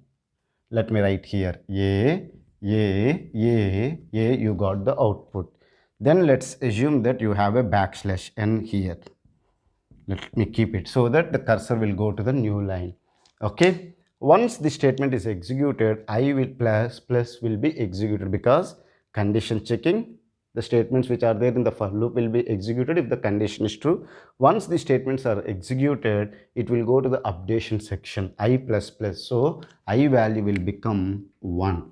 let me write here, A, you got the output. Then let's assume that you have a backslash n here. Let me keep it so that the cursor will go to the new line. Okay. Once the statement is executed, I will plus will be executed, because condition checking, the statements which are there in the for loop will be executed if the condition is true. Once the statements are executed, it will go to the updation section, I plus plus. So I value will become 1.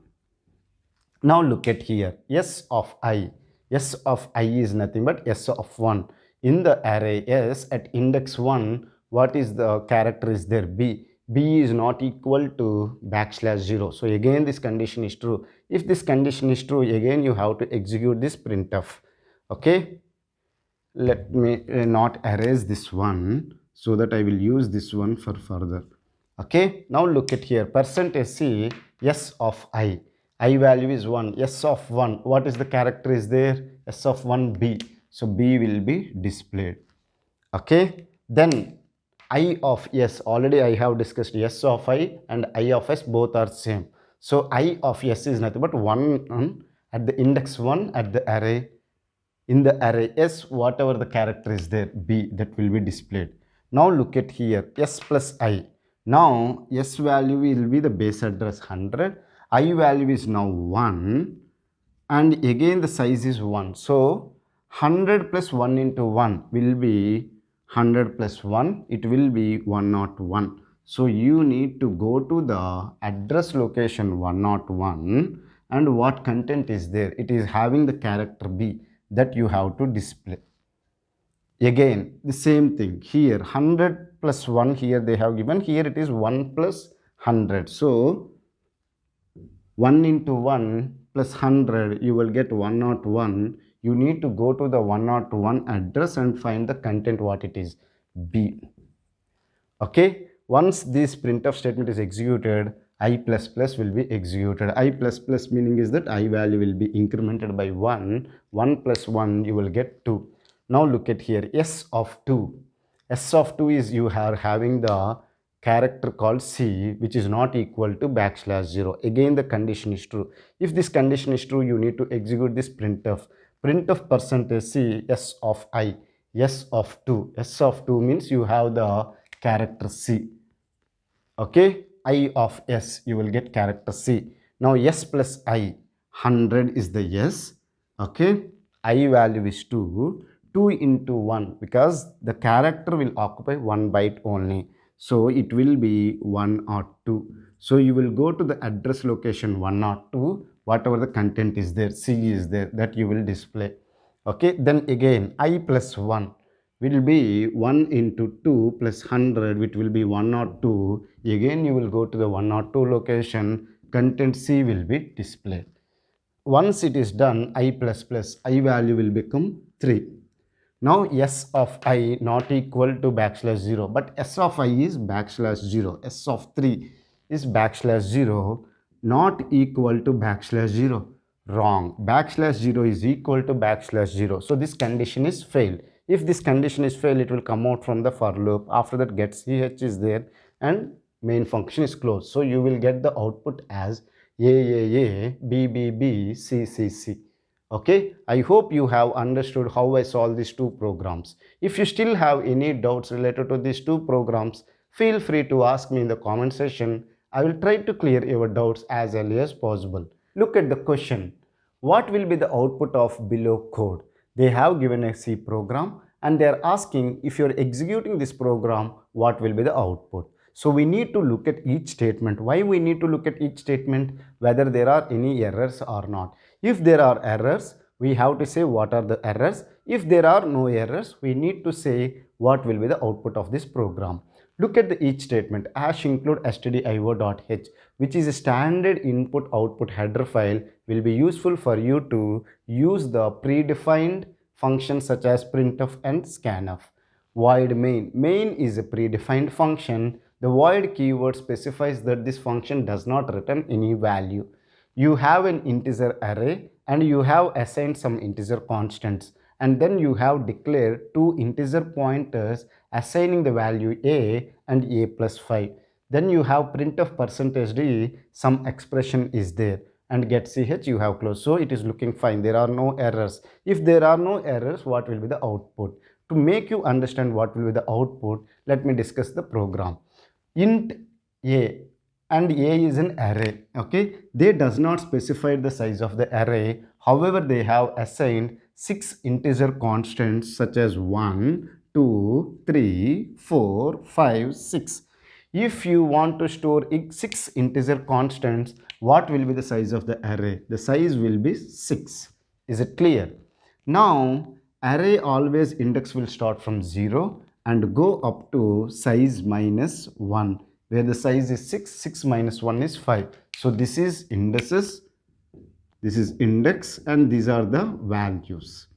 Now look at here, S of I. S of I is nothing but S of 1. In the array S at index 1, what is the character is there? B. B is not equal to backslash 0. So again this condition is true. If this condition is true, again you have to execute this printf. Okay. Let me not erase this one, so that I will use this one for further. Okay. Now look at here, percentage C, S of I. I value is 1. S of 1. What is the character is there? S of 1 B. So B will be displayed. Okay. Then I of s, already I have discussed s of I and I of s both are same. So I of s is nothing but 1 at the index 1 at the array. In the array s, whatever the character is there b, that will be displayed. Now look at here, s plus I. Now s value will be the base address 100, I value is now 1, and again the size is 1. So 100 plus 1 into 1 will be 100 plus 1, it will be 101. So you need to go to the address location 101, and what content is there, it is having the character b that you have to display. Again the same thing here, 100 plus 1 here they have given, here it is 1 plus 100. So 1 into 1 plus 100, you will get 101. You need to go to the 101 address and find the content, what it is, b. Okay, once this printf statement is executed, I plus plus will be executed. I plus plus meaning is that I value will be incremented by 1. 1 plus 1, you will get 2. Now look at here, s of 2. S of 2 is you are having the character called c, which is not equal to \0. Again the condition is true. If this condition is true, you need to execute this printf. Printf percentage c s of I, s of 2. S of 2 means you have the character c. Okay, I of s, you will get character c. Now s plus I, 100 is the s. Okay, I value is 2. 2 into 1, because the character will occupy 1 byte only, so it will be 102. So you will go to the address location 102, whatever the content is there, c is there, that you will display. Okay, then again I plus 1 will be 1 into 2 plus 100, which will be 102. Again you will go to the 102 location, content c will be displayed. Once it is done, I plus plus, I value will become 3. Now s of I not equal to \0, but s of I is \0. S of 3 is \0, not equal to \0. Wrong. \0 is equal to \0. So this condition is failed. If this condition is failed, it will come out from the for loop. After that, get ch is there and main function is closed. So you will get the output as a, b, b, b, c, c, c. Okay, I hope you have understood how I solve these two programs. If you still have any doubts related to these two programs, feel free to ask me in the comment section. I will try to clear your doubts as early as possible. Look at the question. What will be the output of below code? They have given a C program and they are asking if you are executing this program, what will be the output? So we need to look at each statement. Why we need to look at each statement? Whether there are any errors or not. If there are errors, we have to say what are the errors. If there are no errors, we need to say what will be the output of this program. Look at the each statement. #include stdio.h, which is a standard input output header file, will be useful for you to use the predefined functions such as printf and scanf. Void main. Main is a predefined function. The void keyword specifies that this function does not return any value. You have an integer array and you have assigned some integer constants, and then you have declared two integer pointers assigning the value a and a plus 5. Then you have printf percentage %d, some expression is there, and get ch you have closed. So it is looking fine, there are no errors. If there are no errors, what will be the output? To make you understand what will be the output, let me discuss the program. Int a, and a is an array. Okay, they does not specify the size of the array. However, they have assigned 6 integer constants such as 1, 2, 3, 4, 5, 6. If you want to store 6 integer constants, what will be the size of the array? The size will be 6. Is it clear? Now array always index will start from 0 and go up to size minus 1, where the size is 6, 6 minus 1 is 5. So this is indices, this is index, and these are the values.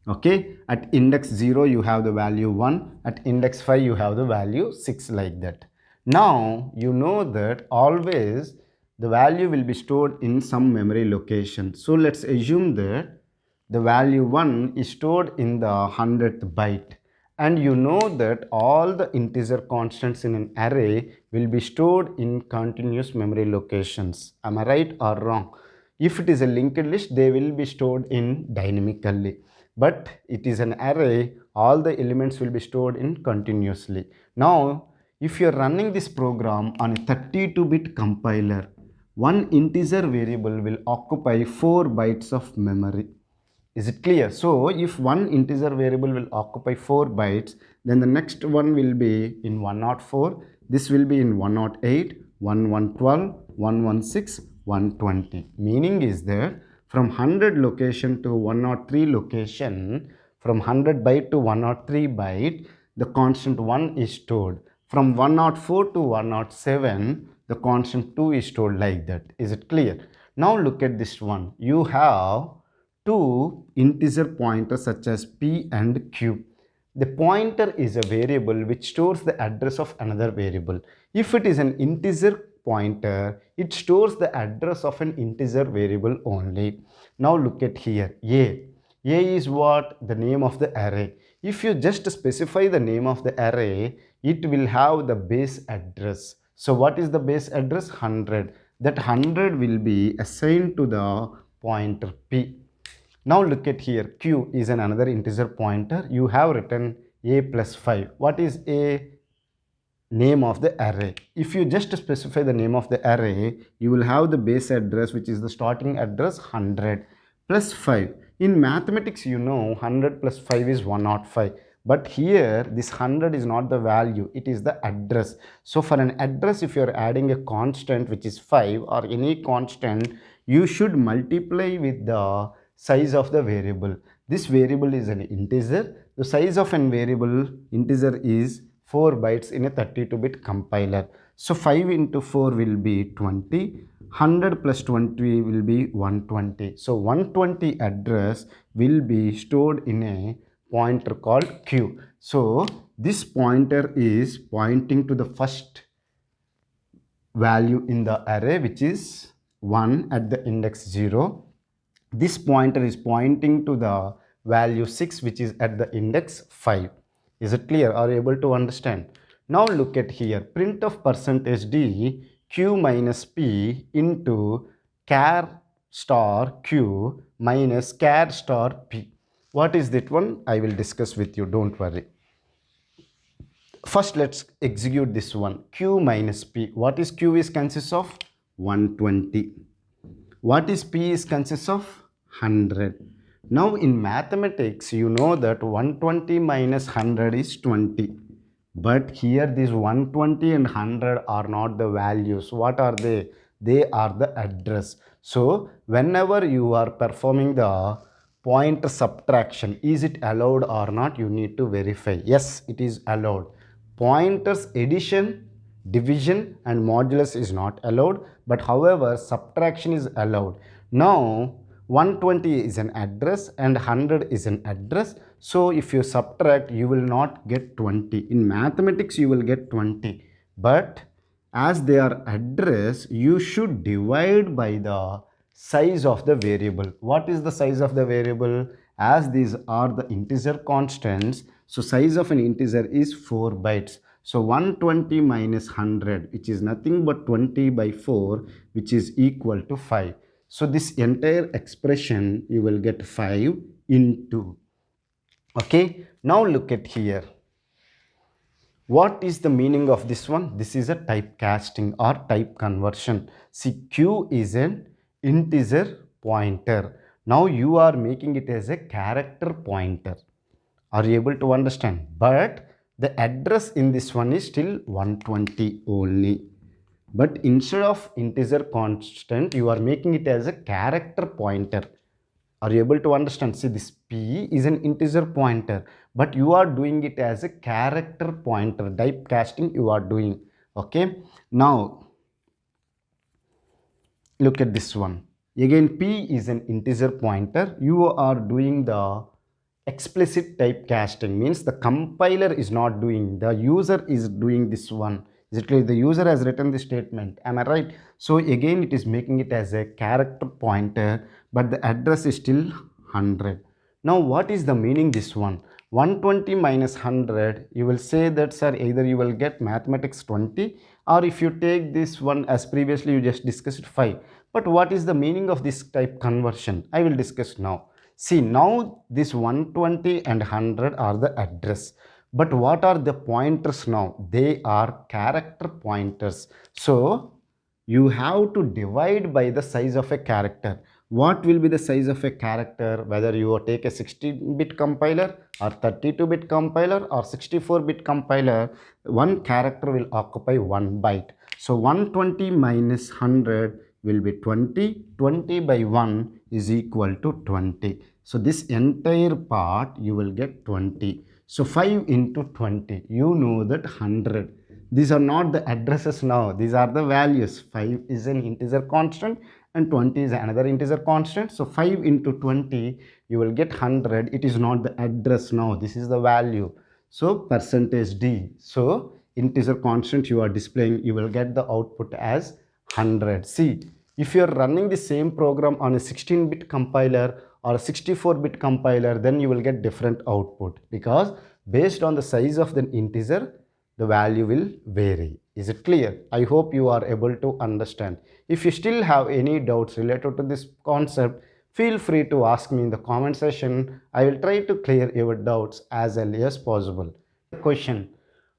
Okay, at index 0 you have the value 1, at index 5 you have the value 6, like that. Now you know that always the value will be stored in some memory location. So let's assume that the value 1 is stored in the 100th byte And you know that all the integer constants in an array will be stored in continuous memory locations. Am I right or wrong? If it is a linked list, they will be stored in dynamically. But it is an array, all the elements will be stored in continuously. Now, if you are running this program on a 32-bit compiler, one integer variable will occupy 4 bytes of memory. Is it clear? So if one integer variable will occupy 4 bytes, then the next one will be in 104, this will be in 108, 1112, 116, 120. Meaning is that from 100 location to 103 location, from 100 byte to 103 byte, the constant 1 is stored. From 104 to 107, the constant 2 is stored, like that. Is it clear? Now look at this one. You have two integer pointers such as p and q. The pointer is a variable which stores the address of another variable. If it is an integer pointer, it stores the address of an integer variable only. Now look at here, a. A is what? The name of the array. If you just specify the name of the array, it will have the base address. So what is the base address? 100. That 100 will be assigned to the pointer p. Now look at here, q is another integer pointer. You have written a plus 5. What is a? Name of the array. If you just specify the name of the array, you will have the base address, which is the starting address 100 plus 5. In mathematics, you know 100 plus 5 is 105. But here this 100 is not the value, it is the address. So for an address, if you are adding a constant which is 5 or any constant, you should multiply with the size of the variable. This variable is an integer. The size of an variable integer is 4 bytes in a 32-bit compiler. So 5 into 4 will be 20. 100 plus 20 will be 120. So 120 address will be stored in a pointer called q. So this pointer is pointing to the first value in the array, which is 1 at the index 0. This pointer is pointing to the value 6, which is at the index 5. Is it clear? Are you able to understand? Now look at here. Print of percentage %d q minus p into char star q minus char star p. What is that one? I will discuss with you. Don't worry. First, let's execute this one. Q minus p. What is q is consists of? 120. What is p is consists of? 100. Now in mathematics, you know that 120 minus 100 is 20. But here these 120 and 100 are not the values. What are they? They are the address. So whenever you are performing the pointer subtraction, is it allowed or not? You need to verify. Yes, it is allowed. Pointers addition, division and modulus is not allowed. But however, subtraction is allowed. Now 120 is an address and 100 is an address. So if you subtract, you will not get 20. In mathematics, you will get 20. But as they are address, you should divide by the size of the variable. What is the size of the variable? As these are the integer constants, so size of an integer is 4 bytes. So 120 minus 100, which is nothing but 20 by 4, which is equal to 5. So this entire expression you will get 5 into. Okay, now look at here. What is the meaning of this one? This is a typecasting or type conversion. See, q is an integer pointer. Now you are making it as a character pointer. Are you able to understand? But the address in this one is still 120 only. But instead of integer constant, you are making it as a character pointer. Are you able to understand? See, this p is an integer pointer, but you are doing it as a character pointer. Typecasting you are doing. Okay. Now, look at this one. Again, p is an integer pointer. You are doing the explicit typecasting, means the compiler is not doing, the user is doing this one. Is it clear? The user has written the statement. Am I right? So again, it is making it as a character pointer, but the address is still 100. Now, what is the meaning this one? 120 minus 100, you will say that, sir, either you will get mathematics 20, or if you take this one as previously you just discussed 5. But what is the meaning of this type conversion? I will discuss now. See, now this 120 and 100 are the address. But what are the pointers now? They are character pointers. So you have to divide by the size of a character. What will be the size of a character, whether you take a 16-bit compiler or 32-bit compiler or 64-bit compiler? One character will occupy 1 byte. So 120 minus 100 will be 20. 20 by 1 is equal to 20. So this entire part you will get 20. So 5 into 20, you know that 100. These are not the addresses now, these are the values. 5 is an integer constant and 20 is another integer constant. So 5 into 20, you will get 100. It is not the address now, this is the value. So percentage D. So integer constant you are displaying, you will get the output as 100. See, if you are running the same program on a 16-bit compiler or a 64-bit compiler, then you will get different output, because based on the size of the integer, the value will vary. Is it clear? I hope you are able to understand. If you still have any doubts related to this concept, feel free to ask me in the comment section. I will try to clear your doubts as early as possible. Question: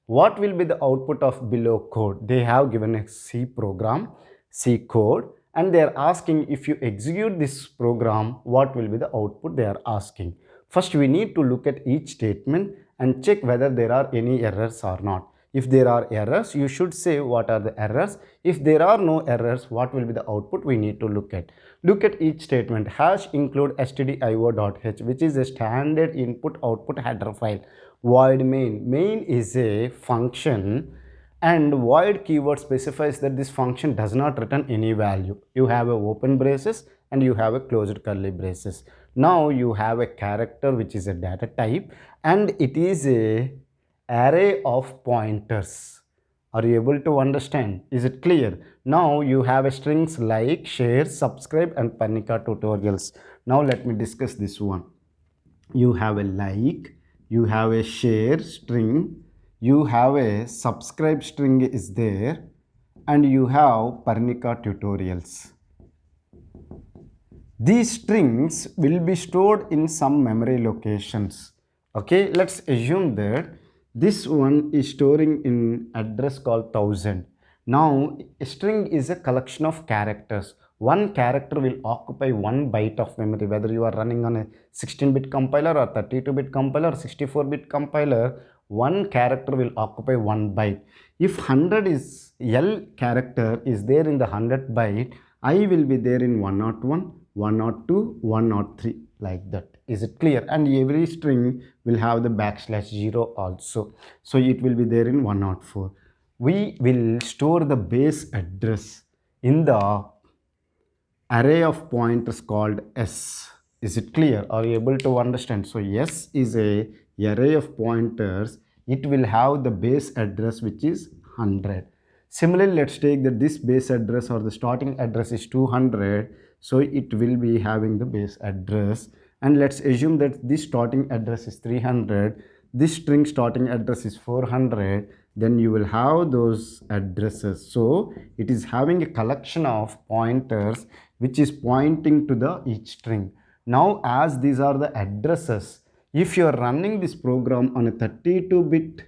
what will be the output of below code? They have given a C program, C code, and they are asking, if you execute this program, what will be the output they are asking. First, we need to look at each statement and check whether there are any errors or not. If there are errors, you should say what are the errors. If there are no errors, what will be the output we need to look at. Look at each statement. Hash include stdio.h, which is a standard input output header file. Void main. Main is a function, and void keyword specifies that this function does not return any value. You have a open braces and you have a closed curly braces. Now you have a character which is a data type, and it is a array of pointers. Are you able to understand? Is it clear? Now you have a strings like, share, subscribe, and Parnika tutorials. Now let me discuss this one. You have a like, you have a share string, you have a subscribe string is there, and you have Parnika tutorials. These strings will be stored in some memory locations. Okay, let's assume that this one is storing in address called 1000. Now a string is a collection of characters. One character will occupy 1 byte of memory, whether you are running on a 16-bit compiler or 32-bit compiler or 64-bit compiler. One character will occupy 1 byte. If 100 is L character is there in the 100 byte, I will be there in 101, 102, 103, like that. Is it clear? And every string will have the \0 also. So it will be there in 104. We will store the base address in the array of pointers called S. Is it clear? Are you able to understand? So S is a array of pointers. It will have the base address which is 100. Similarly, let's take that this base address or the starting address is 200. So it will be having the base address. And let's assume that this starting address is 300. This string starting address is 400. Then you will have those addresses. So it is having a collection of pointers which is pointing to the each string. Now as these are the addresses, if you are running this program on a 32-bit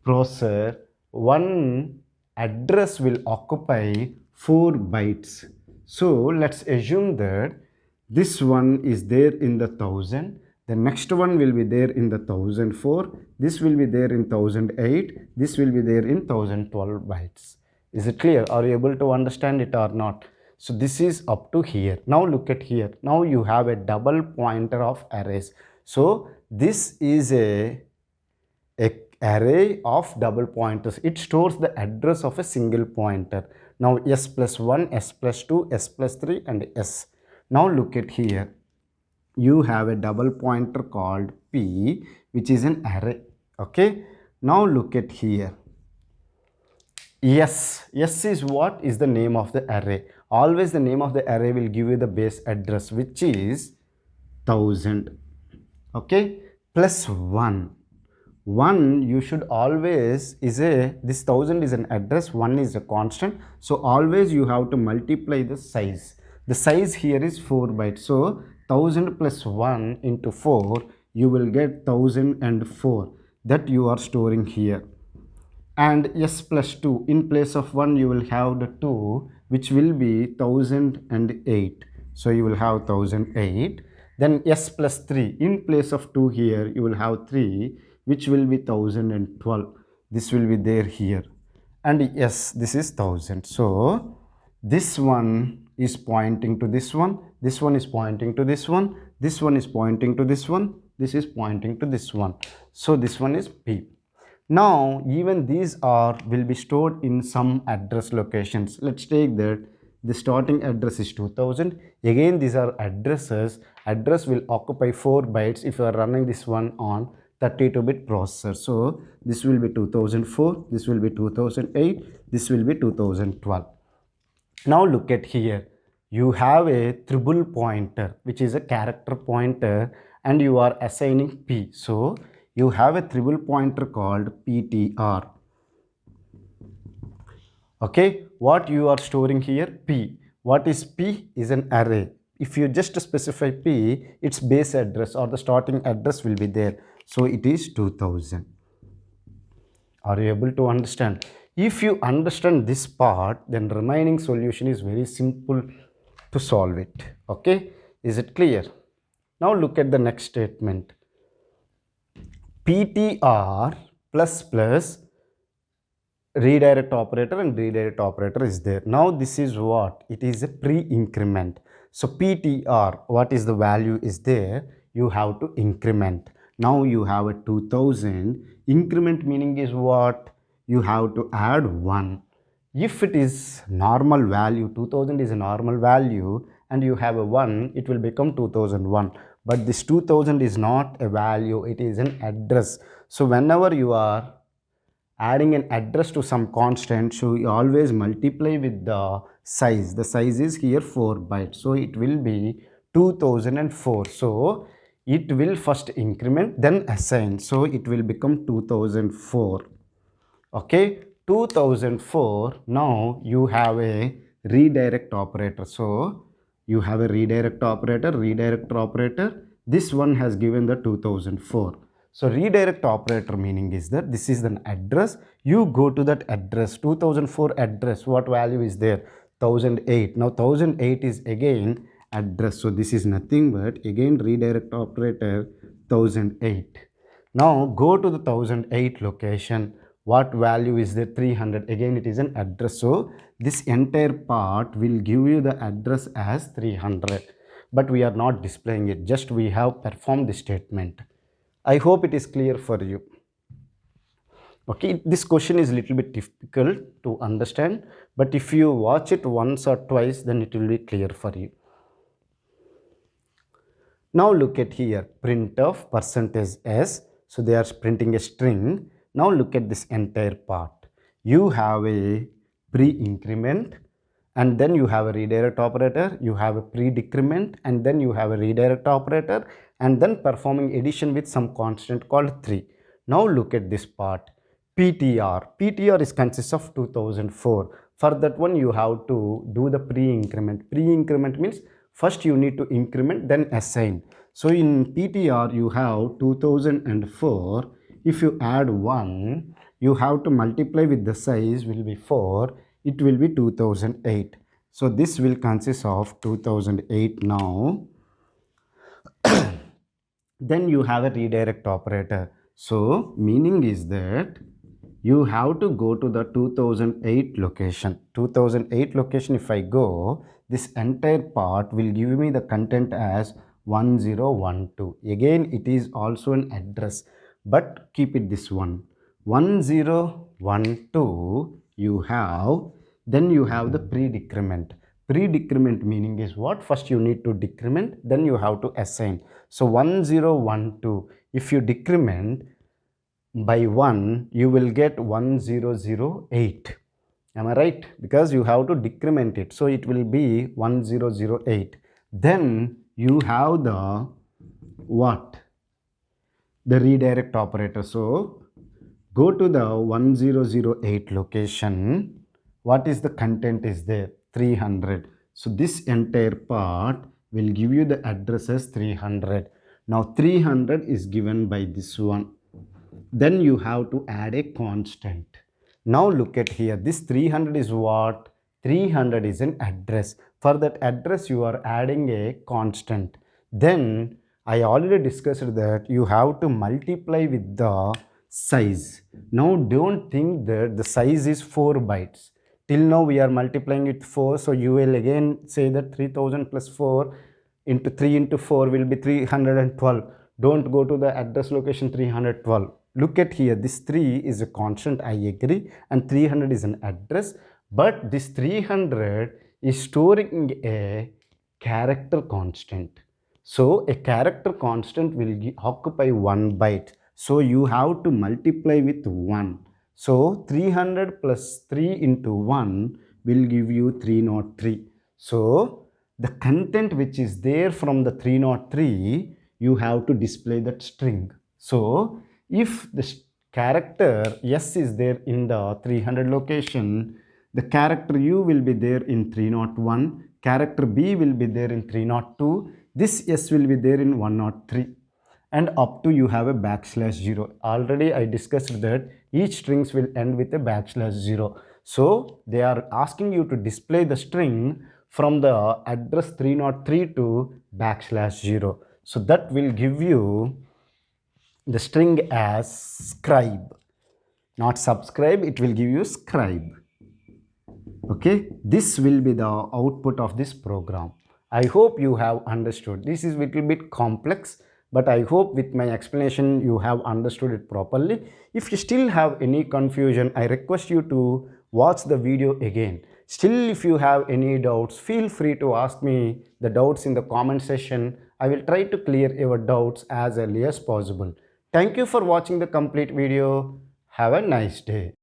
processor, one address will occupy 4 bytes. So let's assume that this one is there in the 1000. The next one will be there in the 1004. This will be there in 1008. This will be there in 1012 bytes. Is it clear? Are you able to understand it or not? So this is up to here. Now look at here. Now you have a double pointer of arrays. So this is a array of double pointers. It stores the address of a single pointer. Now S plus 1, S plus 2, S plus 3 and S. Now look at here. You have a double pointer called P, which is an array. Okay. Now look at here. S is what? Is the name of the array. Always the name of the array will give you the base address, which is 1000. Okay. plus 1. 1 you should always this 1000 is an address, 1 is a constant, so always you have to multiply the size. The size here is 4 bytes, so 1000 plus 1 into 4, you will get 1004, that you are storing here. And s plus 2, in place of 1 you will have the 2, which will be 1008, so you will have 1008. Then s plus 3, in place of 2 here you will have 3, which will be 1012, this will be there here. And yes, this is 1000, so this one is pointing to this one is pointing to this one is pointing to this one, this is pointing to this one, so this one is P. Now even these will be stored in some address locations. Let's take that the starting address is 2000. Again, these are addresses. Address will occupy 4 bytes if you are running this one on 32-bit processor. So this will be 2004, this will be 2008, this will be 2012. Now look at here. You have a triple pointer, which is a character pointer, and you are assigning P. So you have a triple pointer called PTR. Okay, what you are storing here? P. What is P? Is an array. If you just specify P, its base address or the starting address will be there. So it is 2000. Are you able to understand? If you understand this part, then remaining solution is very simple to solve it. Okay, is it clear? Now look at the next statement. PTR plus plus redirect operator and redirect operator is there. Now this is what? It is a pre-increment. So PTR, what is the value is there? You have to increment. Now you have a 2000. Increment meaning is what? You have to add 1. If it is normal value, 2000 is a normal value, and you have a 1, it will become 2001. But this 2000 is not a value, it is an address. So whenever you are adding an address to some constant, so you always multiply with the size. The size is here 4 bytes, so it will be 2004. So it will first increment, then assign, so it will become 2004. Okay, 2004. Now you have a redirect operator. So you have a redirect operator. This one has given the 2004. So redirect operator meaning is that this is an address. You go to that address, 2004 address. What value is there? 1008. Now 1008 is again address. So this is nothing but again redirect operator 1008. Now go to the 1008 location. What value is there? 300. Again it is an address. So this entire part will give you the address as 300. But we are not displaying it. Just we have performed the statement. I hope it is clear for you. Okay, this question is a little bit difficult to understand, but if you watch it once or twice, then it will be clear for you. Now look at here, printf %s. So they are printing a string. Now look at this entire part. You have a pre-increment, and then you have a redirect operator, you have a pre-decrement, and then you have a redirect operator, and then performing addition with some constant called 3. Now look at this part. PTR is consists of 2004. For that one you have to do the pre-increment. Pre-increment means first you need to increment, then assign. So in PTR you have 2004. If you add 1, you have to multiply with the size will be 4. It will be 2008. So this will consist of 2008 now. Then you have a redirect operator. So meaning is that you have to go to the 2008 location. 2008 location, if I go, this entire part will give me the content as 1012. Again it is also an address, but keep it this one. 1012 you have, then you have the pre-decrement. Pre-decrement meaning is what? First you need to decrement, then you have to assign. So 1012, if you decrement by 1, you will get 1008. Am I right? Because you have to decrement it, so it will be 1008. Then you have the what? the redirect operator. So go to the 1008 location. What is the content is there? 300. So this entire part will give you the address as 300. Now 300 is given by this one. Then you have to add a constant. Now look at here. This 300 is what? 300 is an address. For that address you are adding a constant. Then I already discussed that you have to multiply with the size. Now don't think that the size is 4 bytes. Till now we are multiplying it 4, so you will again say that 3000 plus 4 into 3 into 4 will be 312. Don't go to the address location 312. Look at here, this 3 is a constant, I agree, and 300 is an address, but this 300 is storing a character constant. So a character constant will occupy 1 byte. So you have to multiply with 1. So 300 plus 3 into 1 will give you 303. So the content which is there from the 303, you have to display that string. So if the character S is there in the 300 location, the character U will be there in 301, character B will be there in 302, this S will be there in 103, and up to you have a backslash 0. Already I discussed that each strings will end with a backslash 0. So they are asking you to display the string from the address 303 to backslash 0. So that will give you the string as scribe, not subscribe, it will give you scribe. Okay, this will be the output of this program. I hope you have understood. This is a little bit complex, but I hope with my explanation you have understood it properly. If you still have any confusion, I request you to watch the video again. Still, if you have any doubts, feel free to ask me the doubts in the comment section. I will try to clear your doubts as early as possible. Thank you for watching the complete video. Have a nice day.